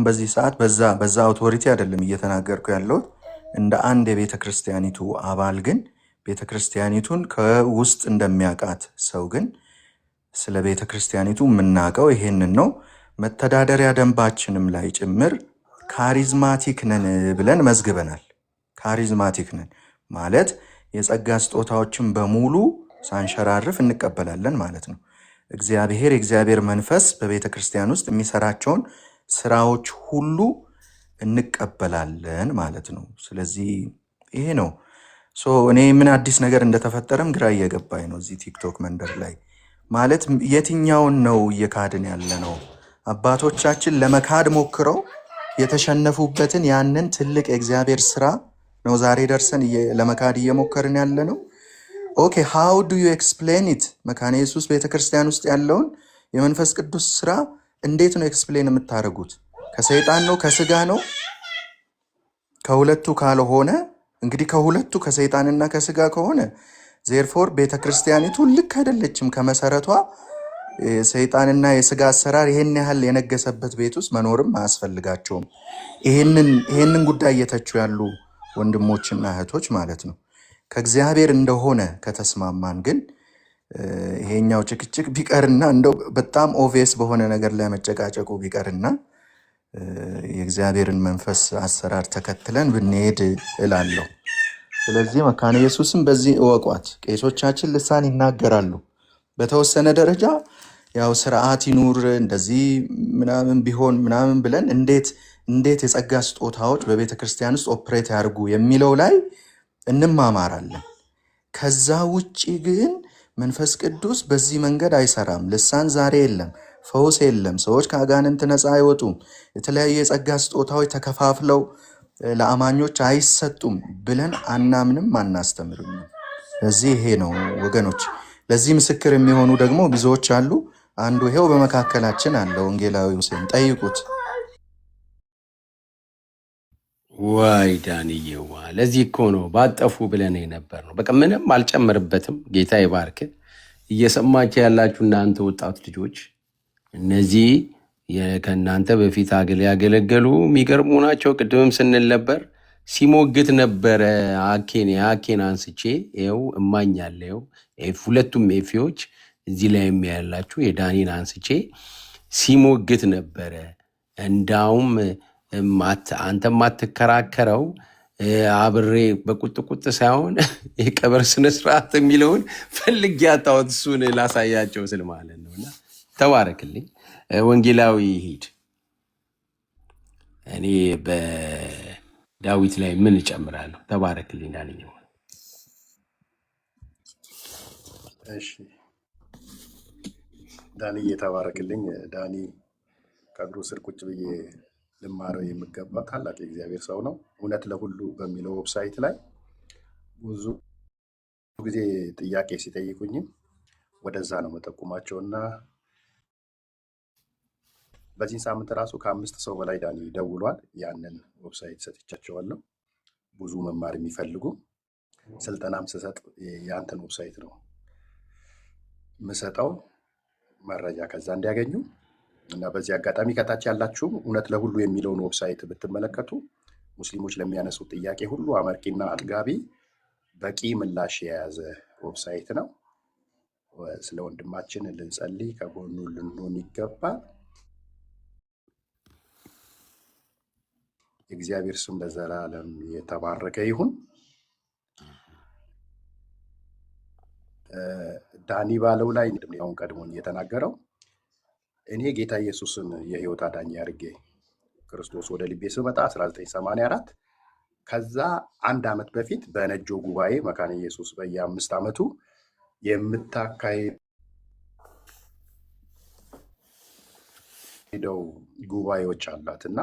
በዚህ ሰዓት በዛ አውቶሪቲ አይደለም እየተናገርኩ ያለሁት። እንደ አንድ የቤተክርስቲያኒቱ አባል ግን ቤተክርስቲያኒቱን ከውስጥ እንደሚያውቃት ሰው ግን ስለ ቤተክርስቲያኒቱ የምናውቀው ይሄንን ነው። መተዳደሪያ ደንባችንም ላይ ጭምር ካሪዝማቲክ ነን ብለን መዝግበናል። ካሪዝማቲክ ነን ማለት የጸጋ ስጦታዎችን በሙሉ ሳንሸራርፍ እንቀበላለን ማለት ነው። የእግዚአብሔር መንፈስ በቤተ ክርስቲያን ውስጥ የሚሰራቸውን ስራዎች ሁሉ እንቀበላለን ማለት ነው። ስለዚህ ይሄ ነው። እኔ ምን አዲስ ነገር እንደተፈጠረም ግራ እየገባኝ ነው እዚህ ቲክቶክ መንደር ላይ። ማለት የትኛውን ነው እየካድን ያለ ነው? አባቶቻችን ለመካድ ሞክረው የተሸነፉበትን ያንን ትልቅ የእግዚአብሔር ስራ ነው ዛሬ ደርሰን ለመካድ እየሞከርን ያለ ነው። ኦኬ ሃው ዱ ዩ ኤክስፕሌን ኢት? መካነ ኢየሱስ ቤተክርስቲያን ውስጥ ያለውን የመንፈስ ቅዱስ ስራ እንዴት ነው ኤክስፕሌን የምታደርጉት? ከሰይጣን ነው? ከስጋ ነው? ከሁለቱ ካልሆነ እንግዲህ ከሁለቱ ከሰይጣንና ከስጋ ከሆነ ዜርፎር ቤተክርስቲያኒቱ ልክ አይደለችም። ከመሰረቷ ሰይጣንና የስጋ አሰራር ይሄን ያህል የነገሰበት ቤት ውስጥ መኖርም አያስፈልጋቸውም። ይሄንን ጉዳይ እየተቹ ያሉ ወንድሞችና እህቶች ማለት ነው። ከእግዚአብሔር እንደሆነ ከተስማማን ግን ይሄኛው ጭቅጭቅ ቢቀርና እንደው በጣም ኦቪየስ በሆነ ነገር ላይ መጨቃጨቁ ቢቀርና የእግዚአብሔርን መንፈስ አሰራር ተከትለን ብንሄድ እላለሁ። ስለዚህ መካነ ኢየሱስም በዚህ እወቋት። ቄሶቻችን ልሳን ይናገራሉ በተወሰነ ደረጃ ያው ስርዓት ይኑር እንደዚህ ምናምን ቢሆን ምናምን ብለን እንዴት የጸጋ ስጦታዎች በቤተ ክርስቲያን ውስጥ ኦፕሬት ያድርጉ የሚለው ላይ እንማማራለን። ከዛ ውጪ ግን መንፈስ ቅዱስ በዚህ መንገድ አይሰራም። ልሳን ዛሬ የለም፣ ፈውስ የለም፣ ሰዎች ከአጋንንት ነፃ አይወጡም፣ የተለያዩ የጸጋ ስጦታዎች ተከፋፍለው ለአማኞች አይሰጡም ብለን አናምንም፣ አናስተምርም። ስለዚህ ይሄ ነው ወገኖች። ለዚህ ምስክር የሚሆኑ ደግሞ ብዙዎች አሉ። አንዱ ይሄው በመካከላችን አለ፣ ወንጌላዊ ሁሴን ጠይቁት። ዋይ ዳንዬዋ፣ ለዚህ እኮ ነው ባጠፉ ብለን ነበር ነው። በቃ ምንም አልጨምርበትም። ጌታ ይባርክ። እየሰማችሁ ያላችሁ እናንተ ወጣት ልጆች፣ እነዚህ ከእናንተ በፊት ያገለገሉ የሚገርሙ ናቸው። ቅድምም ስንል ነበር፣ ሲሞግት ነበረ። አኬን አንስቼ ይኸው እማኛለ ሁለቱም ኤፊዎች እዚህ ላይ የሚያላችሁ የዳኒን አንስቼ ሲሞግት ነበረ። እንዳውም አንተ ማትከራከረው አብሬ በቁጥቁጥ ሳይሆን የቀብር ስነስርዓት የሚለውን ፈልግ ያጣሁት እሱን ላሳያቸው ስል ማለት ነው። እና ተባረክልኝ ወንጌላዊ ሂድ። እኔ በዳዊት ላይ ምን እጨምራለሁ? ተባረክልኝ ዳንዬ። እሺ ዳንዬ ተባረክልኝ። ዳኒ ከእግሩ ስር ቁጭ ብዬ ልማረው የሚገባ ታላቅ የእግዚአብሔር ሰው ነው። እውነት ለሁሉ በሚለው ዌብሳይት ላይ ብዙ ጊዜ ጥያቄ ሲጠይቁኝም ወደዛ ነው መጠቁማቸውና በዚህ ሳምንት ራሱ ከ5 ሰው በላይ ዳኒ ደውሏል። ያንን ዌብሳይት ሰጥቻቸዋለሁ። ብዙ መማር የሚፈልጉ ስልጠናም ስሰጥ የአንተን ዌብሳይት ነው የምሰጠው መረጃ ከዛ እንዲያገኙ እና በዚህ አጋጣሚ ከታች ያላችሁም እውነት ለሁሉ የሚለውን ዌብሳይት ብትመለከቱ ሙስሊሞች ለሚያነሱት ጥያቄ ሁሉ አመርቂና አጥጋቢ በቂ ምላሽ የያዘ ዌብሳይት ነው። ስለ ወንድማችን ልንጸልይ ከጎኑ ልንሆን ይገባል። የእግዚአብሔር ስም ለዘላለም የተባረከ ይሁን። ዳኒ ባለው ላይ አሁን ቀድሞኝ የተናገረው እኔ ጌታ ኢየሱስን የህይወት አዳኝ አድርጌ ክርስቶስ ወደ ልቤ ስመጣ 1984 ከዛ አንድ ዓመት በፊት በነጆ ጉባኤ መካነ ኢየሱስ በየ5 ዓመቱ የምታካሄደው ጉባኤዎች አላት እና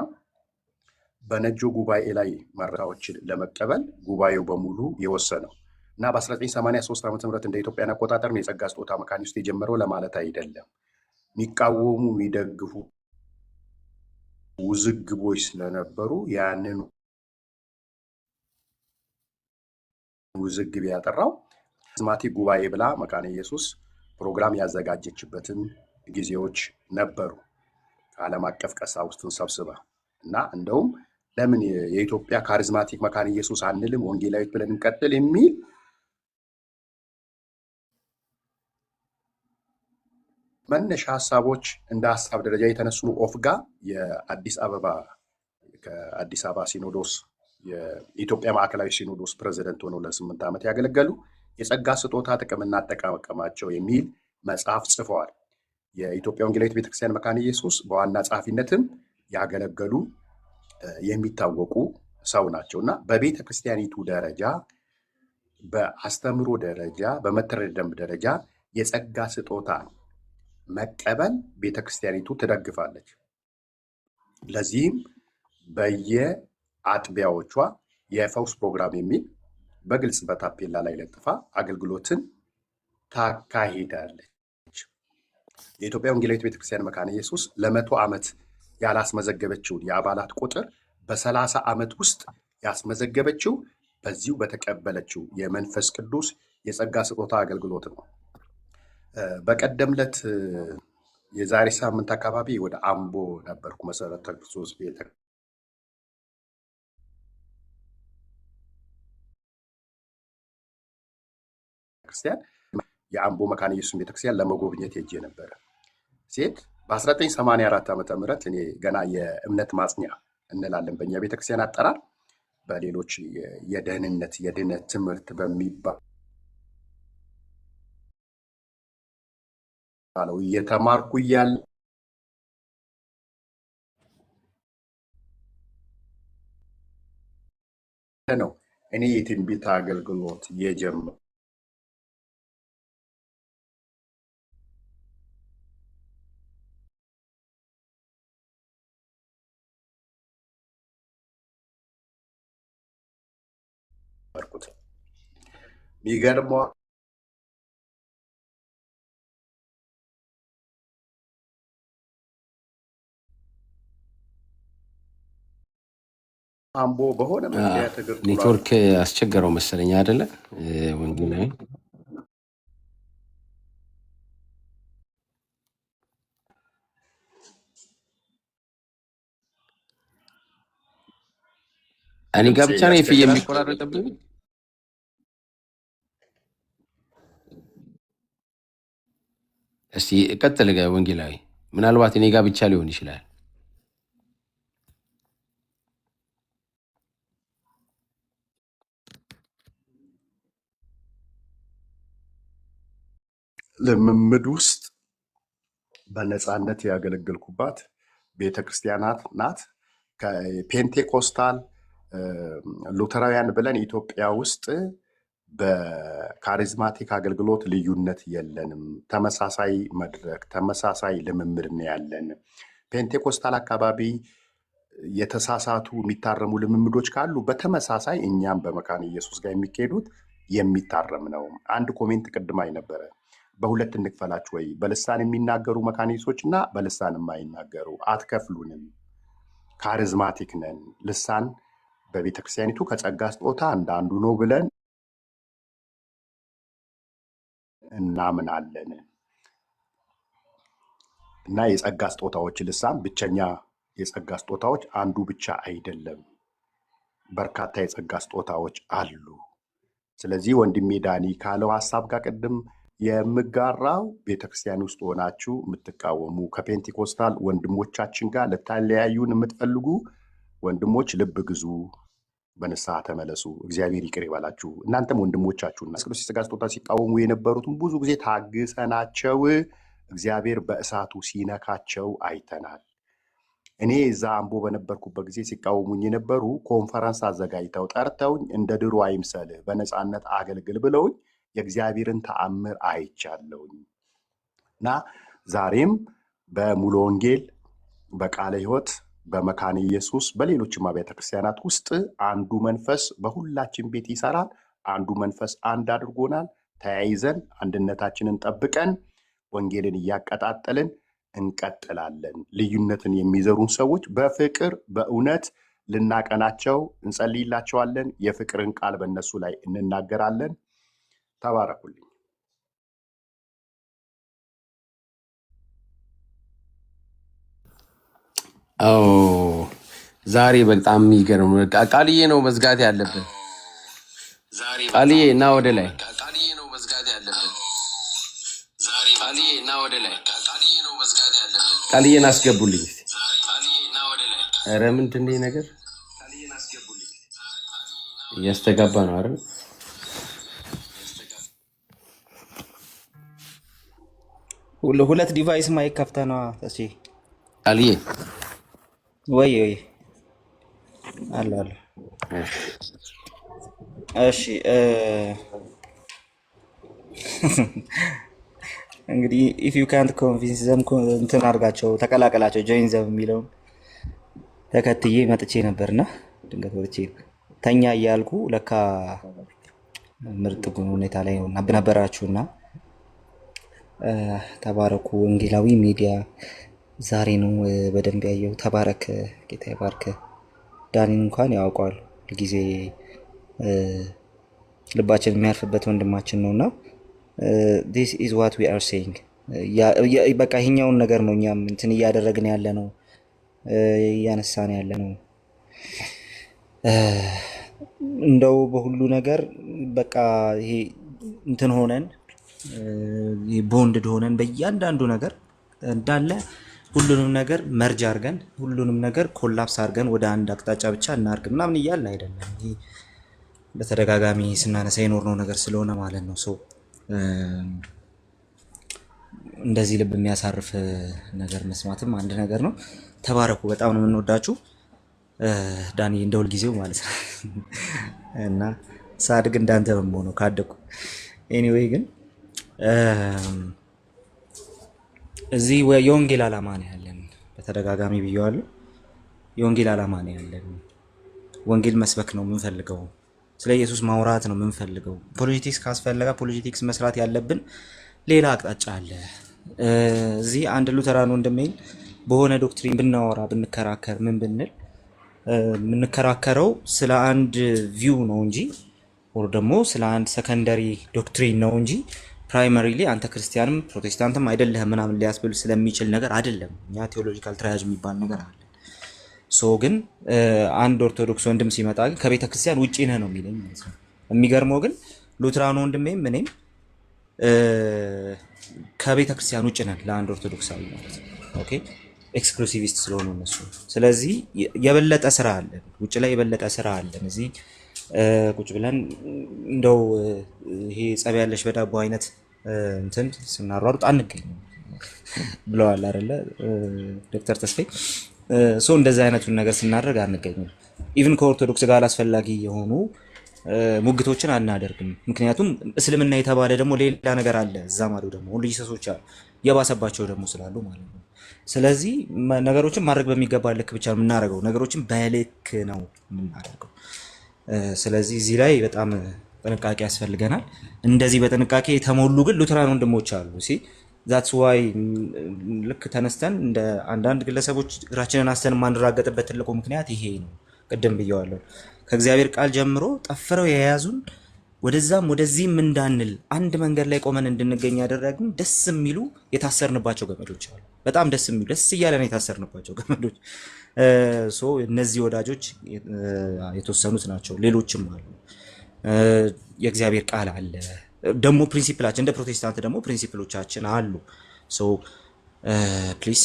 በነጆ ጉባኤ ላይ መረጃዎችን ለመቀበል ጉባኤው በሙሉ የወሰነው እና በ1983 ዓ.ም እንደ ኢትዮጵያን አቆጣጠር ነው የጸጋ ስጦታ መካነ ኢየሱስ የጀመረው ለማለት አይደለም። የሚቃወሙ የሚደግፉ ውዝግቦች ስለነበሩ ያንን ውዝግብ ያጠራው ካሪዝማቲክ ጉባኤ ብላ መካነ ኢየሱስ ፕሮግራም ያዘጋጀችበትን ጊዜዎች ነበሩ። ከዓለም አቀፍ ቀሳውስትን ሰብስባ እና እንደውም ለምን የኢትዮጵያ ካሪዝማቲክ መካነ ኢየሱስ አንልም ወንጌላዊት ብለን እንቀጥል የሚል መነሻ ሀሳቦች እንደ ሀሳብ ደረጃ የተነሱ ኦፍጋ የአዲስ አበባ ሲኖዶስ የኢትዮጵያ ማዕከላዊ ሲኖዶስ ፕሬዚደንት ሆነው ለ8 ዓመት ያገለገሉ የጸጋ ስጦታ ጥቅምና አጠቃቀማቸው የሚል መጽሐፍ ጽፈዋል። የኢትዮጵያ ወንጌላዊት ቤተክርስቲያን መካነ ኢየሱስ በዋና ጸሐፊነትም ያገለገሉ የሚታወቁ ሰው ናቸው እና በቤተ ክርስቲያኒቱ ደረጃ በአስተምሮ ደረጃ በመተዳደሪያ ደንብ ደረጃ የጸጋ ስጦታ መቀበል ቤተክርስቲያኒቱ ትደግፋለች። ለዚህም በየአጥቢያዎቿ የፈውስ ፕሮግራም የሚል በግልጽ በታፔላ ላይ ለጥፋ አገልግሎትን ታካሂዳለች። የኢትዮጵያ ወንጌላዊት ቤተክርስቲያን መካነ ኢየሱስ ለ100 ዓመት ያላስመዘገበችውን የአባላት ቁጥር በ30 ዓመት ውስጥ ያስመዘገበችው በዚሁ በተቀበለችው የመንፈስ ቅዱስ የጸጋ ስጦታ አገልግሎት ነው። በቀደም ዕለት የዛሬ ሳምንት አካባቢ ወደ አምቦ ነበርኩ። መሰረተ ክርስቶስ ቤተክርስቲያን የአምቦ መካነ ኢየሱስ ቤተክርስቲያን ለመጎብኘት ሄጄ ነበረ። ሴት በ1984 ዓ.ም እኔ ገና የእምነት ማጽኛ እንላለን በእኛ ቤተክርስቲያን አጠራር፣ በሌሎች የድህነት ትምህርት በሚባለው እየተማርኩ እያለ ነው እኔ የትንቢት አገልግሎት የጀመርኩት። የሚገርመው አምቦ በሆነ ምክንያት እግር ኔትወርክ አስቸገረው መሰለኝ አይደለ? ወንጌላዊ እኔ ጋር ብቻ ነው የሚቆራረጥብኝ። እስቲ ቀጥል ወንጌላዊ። ምናልባት እኔ ጋር ብቻ ሊሆን ይችላል። ልምምድ ውስጥ በነፃነት ያገለገልኩባት ቤተክርስቲያናት ናት። ከፔንቴኮስታል ሉተራውያን ብለን ኢትዮጵያ ውስጥ በካሪዝማቲክ አገልግሎት ልዩነት የለንም። ተመሳሳይ መድረክ፣ ተመሳሳይ ልምምድ ነው ያለን። ፔንቴኮስታል አካባቢ የተሳሳቱ የሚታረሙ ልምምዶች ካሉ በተመሳሳይ እኛም በመካነ ኢየሱስ ጋር የሚካሄዱት የሚታረም ነው። አንድ ኮሜንት ቅድም ነበረ፣ በሁለት እንክፈላችሁ ወይ? በልሳን የሚናገሩ መካነ ኢየሱሶች እና በልሳን የማይናገሩ አትከፍሉንም። ካሪዝማቲክ ነን። ልሳን በቤተክርስቲያኒቱ ከጸጋ ስጦታ አንዳንዱ ነው ብለን እናምናለን እና የጸጋ ስጦታዎች ልሳን ብቸኛ የጸጋ ስጦታዎች አንዱ ብቻ አይደለም፣ በርካታ የጸጋ ስጦታዎች አሉ። ስለዚህ ወንድሜ ዳኒ ካለው ሀሳብ ጋር ቅድም የምጋራው ቤተክርስቲያን ውስጥ ሆናችሁ የምትቃወሙ ከፔንቴኮስታል ወንድሞቻችን ጋር ልታለያዩን የምትፈልጉ ወንድሞች ልብ ግዙ፣ በንስሐ ተመለሱ፣ እግዚአብሔር ይቅር ይበላችሁ። እናንተም ወንድሞቻችሁና ቅዱስ የሥጋ ስጦታ ሲቃወሙ የነበሩትን ብዙ ጊዜ ታግሰናቸው እግዚአብሔር በእሳቱ ሲነካቸው አይተናል። እኔ እዛ አምቦ በነበርኩበት ጊዜ ሲቃወሙኝ የነበሩ ኮንፈረንስ አዘጋጅተው ጠርተውኝ እንደ ድሮ አይምሰልህ በነፃነት አገልግል ብለውኝ የእግዚአብሔርን ተአምር አይቻለሁኝ እና ዛሬም በሙሉ ወንጌል በቃለ ሕይወት በመካነ ኢየሱስ በሌሎችም አብያተ ክርስቲያናት ውስጥ አንዱ መንፈስ በሁላችን ቤት ይሰራል። አንዱ መንፈስ አንድ አድርጎናል። ተያይዘን አንድነታችንን ጠብቀን ወንጌልን እያቀጣጠልን እንቀጥላለን። ልዩነትን የሚዘሩን ሰዎች በፍቅር በእውነት ልናቀናቸው እንጸልይላቸዋለን። የፍቅርን ቃል በእነሱ ላይ እንናገራለን። ተባረኩልኝ። አዎ ዛሬ በጣም የሚገርም ቃልዬ ነው መዝጋት ያለብን። ቃልዬ እና ወደ ላይ ቃልዬን አስገቡልኝ። ኧረ ምንድን ነው ነገር እያስተጋባ ነው አይደል? ሁለት ዲቫይስ ማይክ ከፍተህ ነዋ። እሺ ቃልዬ ወይ አለ አለ። እሺ እንግዲህ ኢፍ ዩ ካንት ኮንቪንስ ዘም እንትን አድርጋቸው ተቀላቀላቸው ጆይን ዘም የሚለውን ተከትዬ መጥቼ ነበርና ድንገት ወጥቼ ተኛ እያልኩ ለካ ምርጥ ሁኔታ ላይ ነበራችሁና ተባረኩ። ወንጌላዊ ሚዲያ ዛሬ ነው በደንብ ያየው። ተባረክ፣ ጌታ ይባርክ። ዳኒን እንኳን ያውቀዋል፣ ጊዜ ልባችን የሚያርፍበት ወንድማችን ነውና this is what we are saying። በቃ ይሄኛውን ነገር ነው እኛም እንትን እያደረግን ያለ ነው እያነሳን ያለ ነው። እንደው በሁሉ ነገር በቃ ይሄ እንትን ሆነን ቦንድድ ሆነን በእያንዳንዱ ነገር እንዳለ ሁሉንም ነገር መርጅ አድርገን ሁሉንም ነገር ኮላፕስ አድርገን ወደ አንድ አቅጣጫ ብቻ እናርግ ምናምን እያልን አይደለም። ይሄ በተደጋጋሚ ስናነሳ የኖርነው ነገር ስለሆነ ማለት ነው። ሰው እንደዚህ ልብ የሚያሳርፍ ነገር መስማትም አንድ ነገር ነው። ተባረኩ። በጣም ነው የምንወዳችሁ ዳኒ፣ እንደ ሁልጊዜው ማለት ነው እና ሳድግ እንዳንተ በመሆኑ ካደኩ ኤኒዌይ ግን እዚህ የወንጌል ዓላማ ነው ያለን። በተደጋጋሚ ብየዋለሁ። የወንጌል ዓላማ ነው ያለን። ወንጌል መስበክ ነው የምንፈልገው። ስለ ኢየሱስ ማውራት ነው የምንፈልገው። ፖለቲክስ ካስፈለገ ፖለቲክስ መስራት ያለብን ሌላ አቅጣጫ አለ። እዚህ አንድ ሉተራን ወንድሜን በሆነ ዶክትሪን ብናወራ ብንከራከር ምን ብንል የምንከራከረው ስለ አንድ ቪው ነው እንጂ ወር ደግሞ ስለ አንድ ሰከንደሪ ዶክትሪን ነው እንጂ ፕራይመሪሊ አንተ ክርስቲያንም ፕሮቴስታንትም አይደለህም ምናምን ሊያስብል ስለሚችል ነገር አይደለም። እኛ ቴዎሎጂካል ትራያጅ የሚባል ነገር አለ። ሶ ግን አንድ ኦርቶዶክስ ወንድም ሲመጣ ግን ከቤተ ክርስቲያን ውጪ ነህ ነው የሚለኝ ማለት ነው። የሚገርመው ግን ሉትራን ወንድሜም እኔም ከቤተ ክርስቲያን ውጪ ነን ለአንድ ኦርቶዶክሳዊ ማለት ነው። ኦኬ ኤክስክሉሲቪስት ስለሆኑ እነሱ። ስለዚህ የበለጠ ስራ አለን፣ ውጭ ላይ የበለጠ ስራ አለን። እዚህ ቁጭ ብለን እንደው ይሄ ጸብ ያለሽ በዳቦ አይነት እንትን ስናሯሩጥ አንገኝም ብለዋል አይደለ ዶክተር ተስፋዬ። ሶ እንደዚህ አይነቱን ነገር ስናደርግ አንገኝም። ኢቭን ከኦርቶዶክስ ጋር አስፈላጊ የሆኑ ሙግቶችን አናደርግም። ምክንያቱም እስልምና የተባለ ደግሞ ሌላ ነገር አለ፣ እዛ ማዶ ደግሞ ሁሉ ኢየሱሶች አሉ የባሰባቸው ደግሞ ስላሉ ማለት ነው። ስለዚህ ነገሮችን ማድረግ በሚገባ ልክ ብቻ ነው የምናደርገው፣ ነገሮችን በልክ ነው የምናደርገው። ስለዚህ እዚህ ላይ በጣም ጥንቃቄ ያስፈልገናል። እንደዚህ በጥንቃቄ የተሞሉ ግን ሉተራን ወንድሞች አሉ። ዛትስ ዋይ ልክ ተነስተን እንደ አንዳንድ ግለሰቦች እግራችንን አስተን የማንራገጥበት ትልቁ ምክንያት ይሄ ነው። ቅድም ብየዋለሁ። ከእግዚአብሔር ቃል ጀምሮ ጠፍረው የያዙን ወደዛም ወደዚህም እንዳንል አንድ መንገድ ላይ ቆመን እንድንገኝ ያደረግን ደስ የሚሉ የታሰርንባቸው ገመዶች አሉ። በጣም ደስ የሚሉ ደስ እያለን የታሰርንባቸው ገመዶች። እነዚህ ወዳጆች የተወሰኑት ናቸው። ሌሎችም አሉ። የእግዚአብሔር ቃል አለ ደግሞ ፕሪንሲፕላችን፣ እንደ ፕሮቴስታንት ደግሞ ፕሪንሲፕሎቻችን አሉ። ፕሊዝ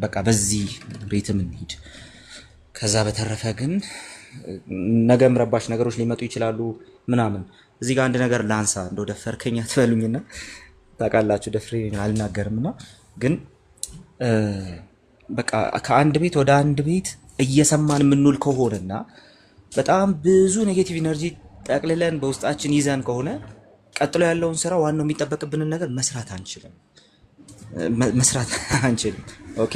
በቃ በዚህ ሬትም እንሂድ። ከዛ በተረፈ ግን ነገም ረባሽ ነገሮች ሊመጡ ይችላሉ ምናምን። እዚህ ጋር አንድ ነገር ላንሳ፣ እንደው ደፈርከኝ አትበሉኝና ታውቃላችሁ ደፍሬ አልናገርምና፣ ግን በቃ ከአንድ ቤት ወደ አንድ ቤት እየሰማን የምንውል ከሆነና በጣም ብዙ ኔጌቲቭ ኢነርጂ ጠቅልለን በውስጣችን ይዘን ከሆነ ቀጥሎ ያለውን ስራ ዋናው የሚጠበቅብንን ነገር መስራት አንችልም። ኦኬ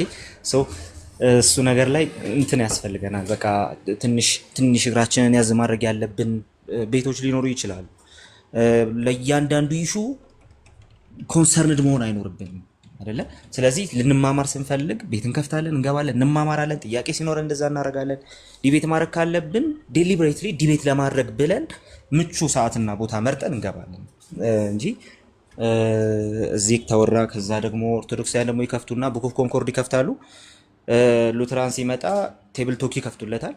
እሱ ነገር ላይ እንትን ያስፈልገናል። በቃ ትንሽ እግራችንን ያዝ ማድረግ ያለብን ቤቶች ሊኖሩ ይችላሉ። ለእያንዳንዱ ይሹ ኮንሰርንድ መሆን አይኖርብንም አይደለ? ስለዚህ ልንማማር ስንፈልግ ቤት እንከፍታለን፣ እንገባለን፣ እንማማራለን። ጥያቄ ሲኖረን እንደዛ እናደርጋለን። ዲቤት ማድረግ ካለብን ዴሊብሬትሊ ዲቤት ለማድረግ ብለን ምቹ ሰዓትና ቦታ መርጠን እንገባለን እንጂ እዚህ ተወራ ከዛ ደግሞ ኦርቶዶክሳውያን ደግሞ ይከፍቱና ቡክ ኦፍ ኮንኮርድ ይከፍታሉ። ሉትራን ሲመጣ ቴብል ቶክ ይከፍቱለታል።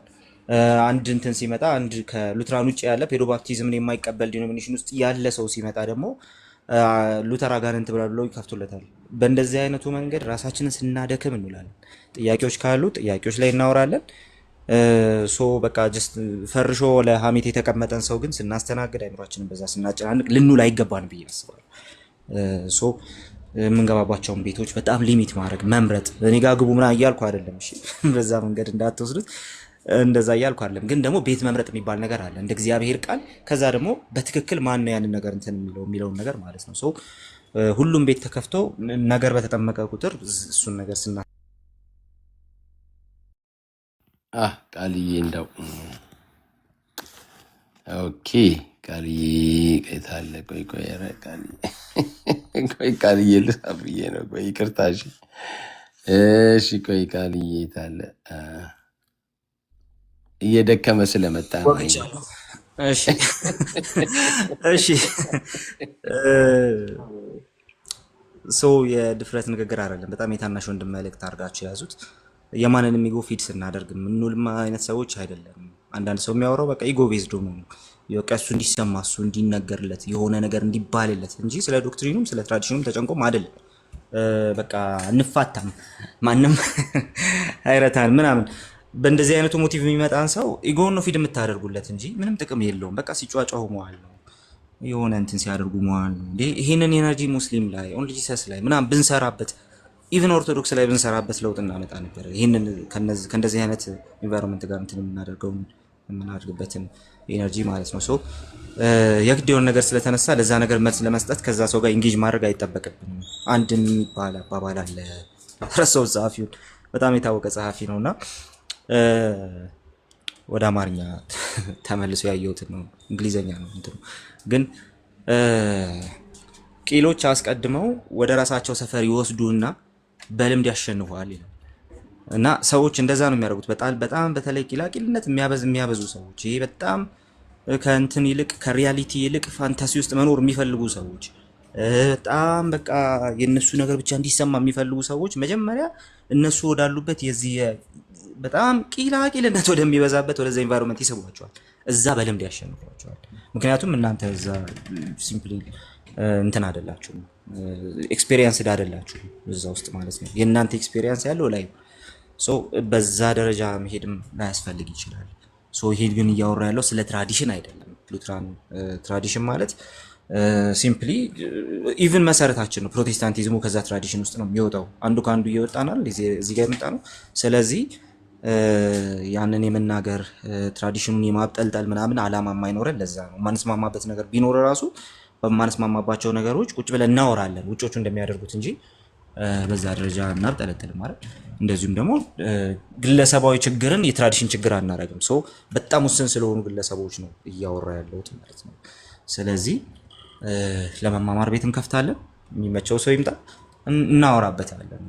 አንድ እንትን ሲመጣ አንድ ከሉትራን ውጭ ያለ ፔዶ ባፕቲዝምን የማይቀበል ዲኖሚኔሽን ውስጥ ያለ ሰው ሲመጣ ደግሞ ሉተር አጋንንት ብለው ይከፍቱለታል። በእንደዚህ አይነቱ መንገድ ራሳችንን ስናደክም እንውላለን። ጥያቄዎች ካሉ ጥያቄዎች ላይ እናወራለን። በቃ ጀስት ፈርሾ ለሀሜት የተቀመጠን ሰው ግን ስናስተናግድ አይምሯችንን በዛ ስናጨናንቅ ልንውል አይገባን ብዬ አስባለሁ። የምንገባባቸውን ቤቶች በጣም ሊሚት ማድረግ መምረጥ። እኔ ጋር ግቡ ምናምን እያልኩ አይደለም፣ እሺ በዛ መንገድ እንዳትወስዱት፣ እንደዛ እያልኩ አይደለም። ግን ደግሞ ቤት መምረጥ የሚባል ነገር አለ እንደ እግዚአብሔር ቃል። ከዛ ደግሞ በትክክል ማን ነው ያንን ነገር እንትን የሚለውን ነገር ማለት ነው። ሁሉም ቤት ተከፍቶ ነገር በተጠመቀ ቁጥር እሱን ነገር ስና ቃልዬ እንደው ኦኬ ቃልዬ ቀይታለ ቆይ ኧረ ቃልዬ ልሳብ ብዬ ነው። ቆይ ይቅርታ። እሺ ቆይ ቃልዬ ታለ እየደከመ ስለመጣ ነው። እሺ የድፍረት ንግግር አይደለም። በጣም የታናሽ ወንድም መልእክት አድርጋችሁ ያዙት። የማንንም ኢጎ ፊድ ስናደርግ የምንውልማ አይነት ሰዎች አይደለም። አንዳንድ ሰው የሚያወራው በቃ ኢጎ ቤዝድ ነው። እሱ እንዲሰማ እሱ እንዲነገርለት የሆነ ነገር እንዲባልለት እንጂ ስለ ዶክትሪኑም ስለ ትራዲሽኑም ተጨንቆም አይደለም። በቃ እንፋታም ማንም አይረታን ምናምን። በእንደዚህ አይነቱ ሞቲቭ የሚመጣን ሰው ኢጎን ነው ፊድ የምታደርጉለት እንጂ ምንም ጥቅም የለውም። በቃ ሲጫጫሁ መዋል ነው፣ የሆነ እንትን ሲያደርጉ መዋል ነው። ይሄንን ኤነርጂ ሙስሊም ላይ ኦንሊ ጂሰስ ላይ ምናምን ብንሰራበት፣ ኢቭን ኦርቶዶክስ ላይ ብንሰራበት ለውጥ እናመጣ ነበር። ይህንን ከእንደዚህ አይነት ኢንቫይሮንመንት ጋር እንትን የምናደርግበትን ኤነርጂ ማለት ነው። የግድ የሆነ ነገር ስለተነሳ ለዛ ነገር መልስ ለመስጠት ከዛ ሰው ጋር ኢንጌጅ ማድረግ አይጠበቅብንም። አንድ የሚባል አባባል አለ፣ ረሳው ጸሐፊውን፣ በጣም የታወቀ ጸሐፊ ነውና ወደ አማርኛ ተመልሶ ያየሁትን ነው፣ እንግሊዘኛ ነው እንትኑ። ግን ቂሎች አስቀድመው ወደ ራሳቸው ሰፈር ይወስዱና በልምድ ያሸንፏል ይላል። እና ሰዎች እንደዛ ነው የሚያደርጉት። በጣም በተለይ ቂላቂልነት የሚያበዙ ሰዎች፣ ይሄ በጣም ከእንትን ይልቅ ከሪያሊቲ ይልቅ ፋንታሲ ውስጥ መኖር የሚፈልጉ ሰዎች፣ በጣም በቃ የነሱ ነገር ብቻ እንዲሰማ የሚፈልጉ ሰዎች መጀመሪያ እነሱ ወዳሉበት የዚህ በጣም ቂላቂልነት ወደሚበዛበት ወደዛ ኢንቫይሮንመንት ይስቧቸዋል። እዛ በልምድ ያሸንፏቸዋል። ምክንያቱም እናንተ እዛ ሲምፕሊ እንትን አይደላችሁም፣ ኤክስፔሪየንስ አይደላችሁም እዛ ውስጥ ማለት ነው። የእናንተ ኤክስፔሪየንስ ያለው ላይ በዛ ደረጃ መሄድም ላያስፈልግ ይችላል። ይሄ ግን እያወራ ያለው ስለ ትራዲሽን አይደለም። ሉትራን ትራዲሽን ማለት ሲምፕሊ ኢቭን መሰረታችን ነው። ፕሮቴስታንቲዝሙ ከዛ ትራዲሽን ውስጥ ነው የሚወጣው። አንዱ ከአንዱ እየወጣናል እዚህ ጋር የመጣ ነው። ስለዚህ ያንን የመናገር ትራዲሽኑን የማብጠልጠል ምናምን አላማ የማይኖረን ለዛ ነው። ማንስማማበት ነገር ቢኖር ራሱ በማንስማማባቸው ነገሮች ቁጭ ብለን እናወራለን ውጮቹ እንደሚያደርጉት እንጂ በዛ ደረጃ እናብጠለጥልም ማለት። እንደዚሁም ደግሞ ግለሰባዊ ችግርን የትራዲሽን ችግር አናረግም። በጣም ውስን ስለሆኑ ግለሰቦች ነው እያወራ ያለሁት ማለት ነው። ስለዚህ ለመማማር ቤት እንከፍታለን፣ የሚመቸው ሰው ይምጣ፣ እናወራበታለን።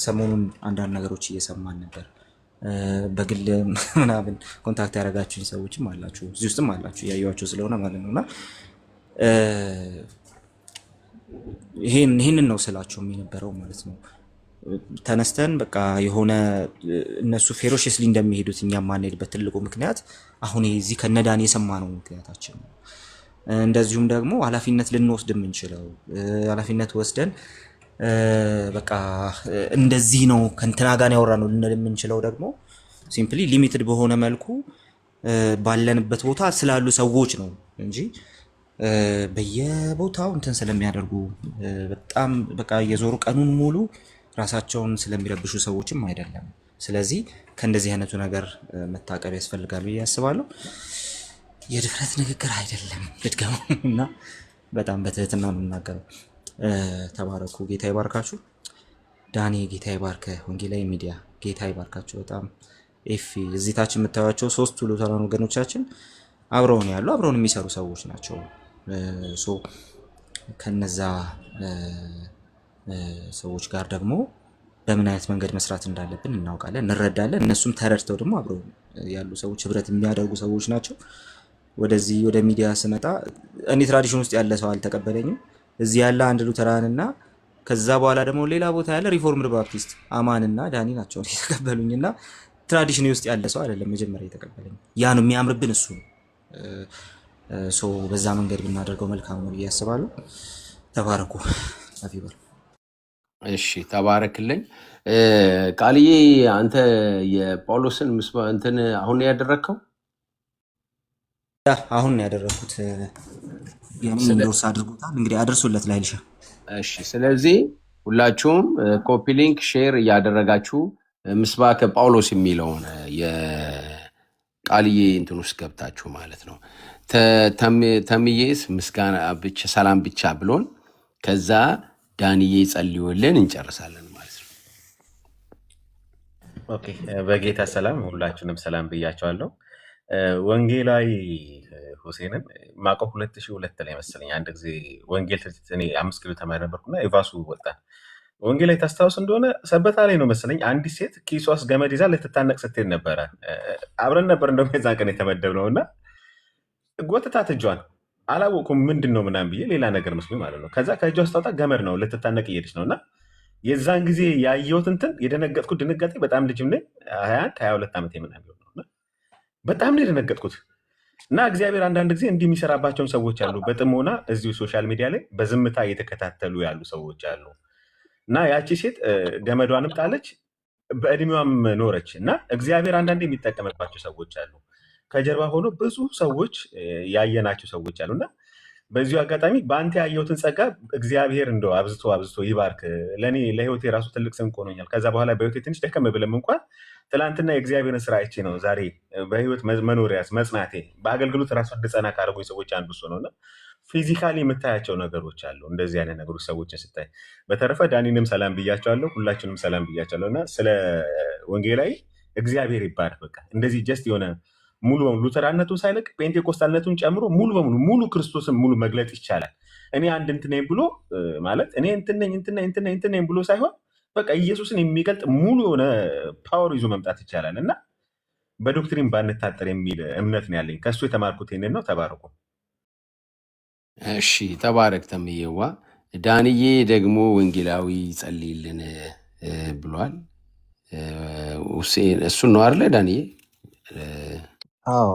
ሰሞኑን አንዳንድ ነገሮች እየሰማን ነበር። በግል ምናምን ኮንታክት ያደረጋችሁኝ ሰዎችም አላችሁ፣ እዚህ ውስጥም አላችሁ እያየኋቸው ስለሆነ ማለት ነውና ይሄንን ነው ስላቸው የነበረው ማለት ነው። ተነስተን በቃ የሆነ እነሱ ፌሮሽስሊ እንደሚሄዱት እኛም ማንሄድበት ትልቁ ምክንያት አሁን እዚህ ከነዳን የሰማነው ምክንያታችን ነው። እንደዚሁም ደግሞ ኃላፊነት ልንወስድ የምንችለው ኃላፊነት ወስደን በቃ እንደዚህ ነው ከእንትና ጋር ያወራነው ልንል የምንችለው ደግሞ ሲምፕሊ ሊሚትድ በሆነ መልኩ ባለንበት ቦታ ስላሉ ሰዎች ነው እንጂ በየቦታው እንትን ስለሚያደርጉ በጣም በቃ የዞሩ ቀኑን ሙሉ ራሳቸውን ስለሚረብሹ ሰዎችም አይደለም። ስለዚህ ከእንደዚህ አይነቱ ነገር መታቀብ ያስፈልጋል ብዬ አስባለሁ። የድፍረት ንግግር አይደለም ልድገመው እና በጣም በትህትና ነው የምናገረው። ተባረኩ። ጌታ ይባርካችሁ። ዳኒ ጌታ ይባርከ። ወንጌላዊ ሚዲያ ጌታ ይባርካችሁ በጣም። ኤፊ እዚህ ታች የምታዩቸው ሶስቱ ሉተራን ወገኖቻችን አብረውን ያሉ አብረውን የሚሰሩ ሰዎች ናቸው። ሶ ከነዛ ሰዎች ጋር ደግሞ በምን አይነት መንገድ መስራት እንዳለብን እናውቃለን፣ እንረዳለን። እነሱም ተረድተው ደግሞ አብረው ያሉ ሰዎች ህብረት የሚያደርጉ ሰዎች ናቸው። ወደዚህ ወደ ሚዲያ ስመጣ እኔ ትራዲሽን ውስጥ ያለ ሰው አልተቀበለኝም። እዚህ ያለ አንድ ሉተራንና ከዛ በኋላ ደግሞ ሌላ ቦታ ያለ ሪፎርምድ ባፕቲስት አማንና ዳኒ ናቸው የተቀበሉኝና ትራዲሽን ውስጥ ያለ ሰው አይደለም መጀመሪያ የተቀበለኝ። ያ ነው የሚያምርብን እሱ ነው። ሶ በዛ መንገድ ብናደርገው መልካም ነው ብዬ አስባለሁ። ተባረኩ። አፊበር እሺ ተባረክልኝ። ቃልዬ አንተ የጳውሎስን እንትን አሁን ያደረግከው? አሁን ያደረኩት የኔ እንደውስ አድርጎታል። እንግዲህ አድርሱለት ላይልሻ። እሺ ስለዚህ ሁላችሁም ኮፒ ሊንክ ሼር እያደረጋችሁ ምስባከ ጳውሎስ የሚለውን የቃልዬ እንትን ውስጥ ገብታችሁ ማለት ነው። ተምዬስ ምስጋና ብቻ ሰላም ብቻ ብሎን ከዛ ዳንዬ ጸልዩልን እንጨርሳለን ማለት ነው። ኦኬ በጌታ ሰላም ሁላችሁንም ሰላም ብያቸዋለሁ። ወንጌላዊ ሁሴንን ማቀው 2002 ላይ መሰለኝ አንድ ጊዜ ወንጌል እኔ 5 ኪሎ ተማሪ ነበርኩና ኤቫሱ ወጣን። ወንጌላዊ ታስታውስ እንደሆነ ሰበታ ላይ ነው መሰለኝ አንዲት ሴት ኪሷ ውስጥ ገመድ ይዛ ልትታነቅ ስትሄድ ነበረ። አብረን ነበር እንደውም የዛን ቀን የተመደብነውና ጎትታት እጇን አላወኩም ምንድን ነው ምናምን ብዬ ሌላ ነገር መስሎኝ ማለት ነው። ከዛ ከእጇ ስታወጣ ገመድ ነው ልትታነቅ እየሄደች ነውና የዛን ጊዜ ያየሁት እንትን የደነገጥኩት ድንጋጤ በጣም ልጅም ነኝ 21 22 ዓመት ምናምን ነውና በጣም ነው የደነገጥኩት። እና እግዚአብሔር አንዳንድ ጊዜ እንዲህ የሚሰራባቸውን ሰዎች አሉ። በጥሞና እዚሁ ሶሻል ሚዲያ ላይ በዝምታ እየተከታተሉ ያሉ ሰዎች አሉ። እና ያቺ ሴት ገመዷንም ጣለች፣ በእድሜዋም ኖረች። እና እግዚአብሔር አንዳንዴ የሚጠቀምባቸው ሰዎች አሉ። ከጀርባ ሆኖ ብዙ ሰዎች ያየናቸው ሰዎች አሉና በዚሁ አጋጣሚ በአንተ ያየሁትን ጸጋ እግዚአብሔር እንደው አብዝቶ አብዝቶ ይባርክ። ለእኔ ለህይወቴ ራሱ ትልቅ ስንቅ ሆኖኛል። ከዛ በኋላ በህይወቴ ትንሽ ደከም ብለም እንኳን ትላንትና የእግዚአብሔርን ስራ አይቼ ነው ዛሬ በህይወት መኖሪያስ መጽናቴ በአገልግሎት ራሱ እንድጸና ካደረጉኝ ሰዎች አንዱ እሱ ነውና ፊዚካሊ የምታያቸው ነገሮች አሉ። እንደዚህ አይነት ነገሮች ሰዎችን ስታይ። በተረፈ ዳኒንም ሰላም ብያቸዋለሁ፣ ሁላችንም ሰላም ብያቸዋለሁ። እና ስለ ወንጌላዊ እግዚአብሔር ይባርክ። በቃ እንደዚህ ጀስት የሆነ ሙሉ በሙሉ ሉተራነቱን ሳይለቅ ፔንቴኮስታልነቱን ጨምሮ ሙሉ በሙሉ ሙሉ ክርስቶስን ሙሉ መግለጥ ይቻላል። እኔ አንድ እንትን ነኝ ብሎ ማለት እኔ እንትን ነኝ ብሎ ሳይሆን በቃ ኢየሱስን የሚገልጥ ሙሉ የሆነ ፓወር ይዞ መምጣት ይቻላል እና በዶክትሪን ባንታጠር የሚል እምነት ነው ያለኝ። ከእሱ የተማርኩት ይህንን ነው። ተባረኩ። እሺ ተባረክ ተምዬዋ። ዳንዬ ደግሞ ወንጌላዊ ጸልይልን ብሏል። እሱን ነው አይደለ ዳንዬ? አዎ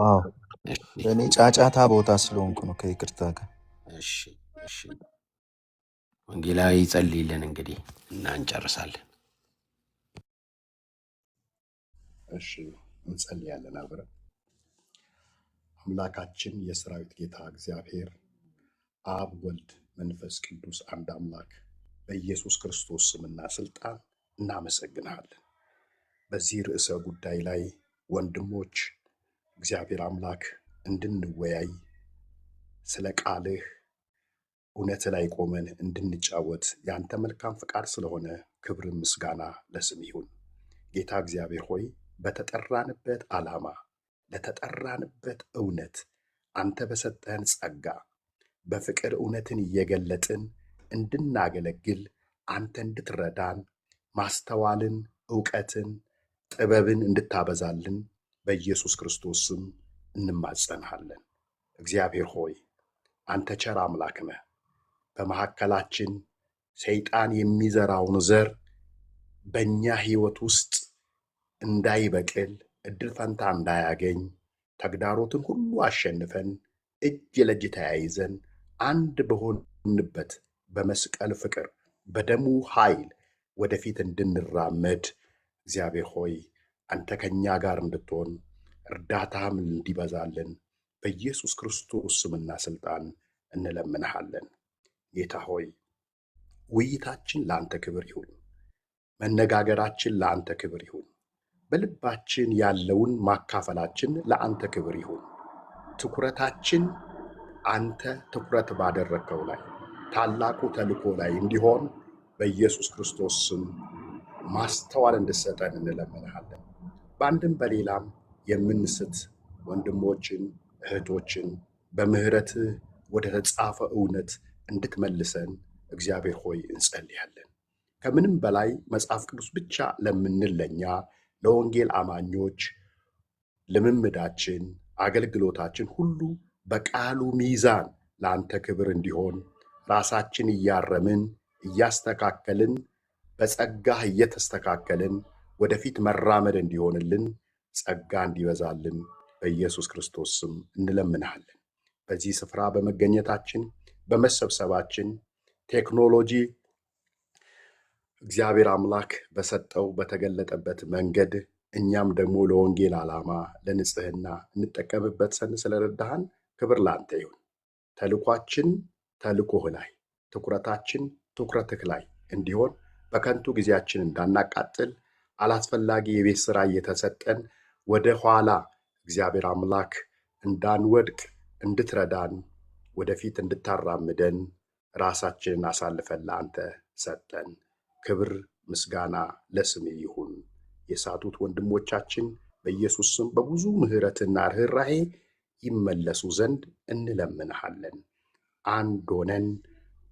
እኔ ጫጫታ ቦታ ስለሆንኩ ነው ከይቅርታ ጋር። እሺ ወንጌላዊ ጸልይልን እንግዲህ እና እንጨርሳለን። እሺ እንጸልያለን አብረን። አምላካችን የሰራዊት ጌታ እግዚአብሔር አብ ወልድ መንፈስ ቅዱስ አንድ አምላክ በኢየሱስ ክርስቶስ ስምና ስልጣን እናመሰግንሃለን። በዚህ ርዕሰ ጉዳይ ላይ ወንድሞች እግዚአብሔር አምላክ እንድንወያይ ስለ ቃልህ እውነት ላይ ቆመን እንድንጫወት ያንተ መልካም ፈቃድ ስለሆነ ክብር ምስጋና ለስም ይሁን። ጌታ እግዚአብሔር ሆይ በተጠራንበት ዓላማ ለተጠራንበት እውነት አንተ በሰጠን ጸጋ በፍቅር እውነትን እየገለጥን እንድናገለግል አንተ እንድትረዳን ማስተዋልን፣ እውቀትን፣ ጥበብን እንድታበዛልን በኢየሱስ ክርስቶስ ስም እንማጸንሃለን። እግዚአብሔር ሆይ አንተ ቸር አምላክ ነህ። በመካከላችን ሰይጣን የሚዘራውን ዘር በእኛ ሕይወት ውስጥ እንዳይበቅል እድል ፈንታ እንዳያገኝ ተግዳሮትን ሁሉ አሸንፈን እጅ ለእጅ ተያይዘን አንድ በሆንበት በመስቀል ፍቅር በደሙ ኃይል ወደፊት እንድንራመድ እግዚአብሔር ሆይ አንተ ከኛ ጋር እንድትሆን እርዳታም እንዲበዛልን በኢየሱስ ክርስቶስ ስምና ስልጣን እንለምንሃለን። ጌታ ሆይ ውይይታችን ለአንተ ክብር ይሁን፣ መነጋገራችን ለአንተ ክብር ይሁን፣ በልባችን ያለውን ማካፈላችን ለአንተ ክብር ይሁን። ትኩረታችን አንተ ትኩረት ባደረግከው ላይ ታላቁ ተልእኮ ላይ እንዲሆን በኢየሱስ ክርስቶስ ስም ማስተዋል እንድሰጠን እንለምንሃለን። በአንድም በሌላም የምንስት ወንድሞችን እህቶችን በምህረትህ ወደ ተጻፈ እውነት እንድትመልሰን እግዚአብሔር ሆይ እንጸልያለን። ከምንም በላይ መጽሐፍ ቅዱስ ብቻ ለምንል ለኛ ለወንጌል አማኞች ልምምዳችን፣ አገልግሎታችን ሁሉ በቃሉ ሚዛን ለአንተ ክብር እንዲሆን ራሳችን እያረምን እያስተካከልን በጸጋህ እየተስተካከልን ወደፊት መራመድ እንዲሆንልን ጸጋ እንዲበዛልን በኢየሱስ ክርስቶስ ስም እንለምንሃለን። በዚህ ስፍራ በመገኘታችን በመሰብሰባችን ቴክኖሎጂ እግዚአብሔር አምላክ በሰጠው በተገለጠበት መንገድ እኛም ደግሞ ለወንጌል ዓላማ ለንጽህና እንጠቀምበት ዘንድ ስለረዳሃን ክብር ላንተ ይሁን። ተልኳችን ተልኮህ ላይ፣ ትኩረታችን ትኩረትህ ላይ እንዲሆን በከንቱ ጊዜያችን እንዳናቃጥል አላስፈላጊ የቤት ስራ እየተሰጠን ወደ ኋላ እግዚአብሔር አምላክ እንዳንወድቅ እንድትረዳን ወደፊት እንድታራምደን ራሳችንን አሳልፈን ለአንተ ሰጠን። ክብር ምስጋና ለስም ይሁን። የሳቱት ወንድሞቻችን በኢየሱስ ስም በብዙ ምሕረትና ርኅራኄ ይመለሱ ዘንድ እንለምንሃለን። አንድ ሆነን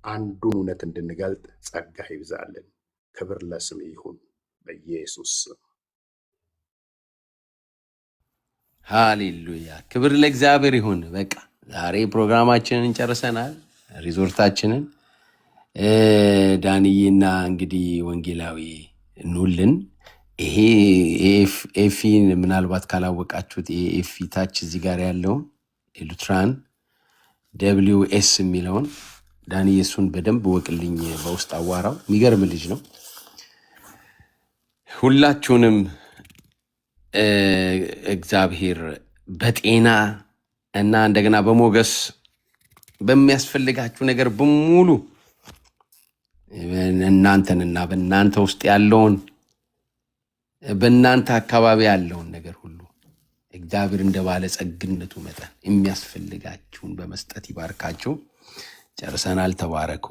አንዱን እውነት እንድንገልጥ ጸጋ ይብዛልን። ክብር ለስም ይሁን በኢየሱስ ስም። ሃሌሉያ! ክብር ለእግዚአብሔር ይሁን። በቃ ዛሬ ፕሮግራማችንን ጨርሰናል። ሪዞርታችንን ዳንዬና እንግዲህ ወንጌላዊ ኑልን። ይሄ ኤፊን ምናልባት ካላወቃችሁት ይሄ ኤፊ ታች እዚህ ጋር ያለውን ሉትራን WS የሚለውን ዳንዬ እሱን በደንብ ወቅልኝ፣ በውስጥ አዋራው። የሚገርም ልጅ ነው። ሁላችሁንም እግዚአብሔር በጤና እና እንደገና በሞገስ በሚያስፈልጋችሁ ነገር በሙሉ እናንተንና በእናንተ ውስጥ ያለውን በእናንተ አካባቢ ያለውን ነገር ሁሉ እግዚአብሔር እንደ ባለጸግነቱ መጠን የሚያስፈልጋችሁን በመስጠት ይባርካችሁ። ጨርሰናል። ተባረኩ።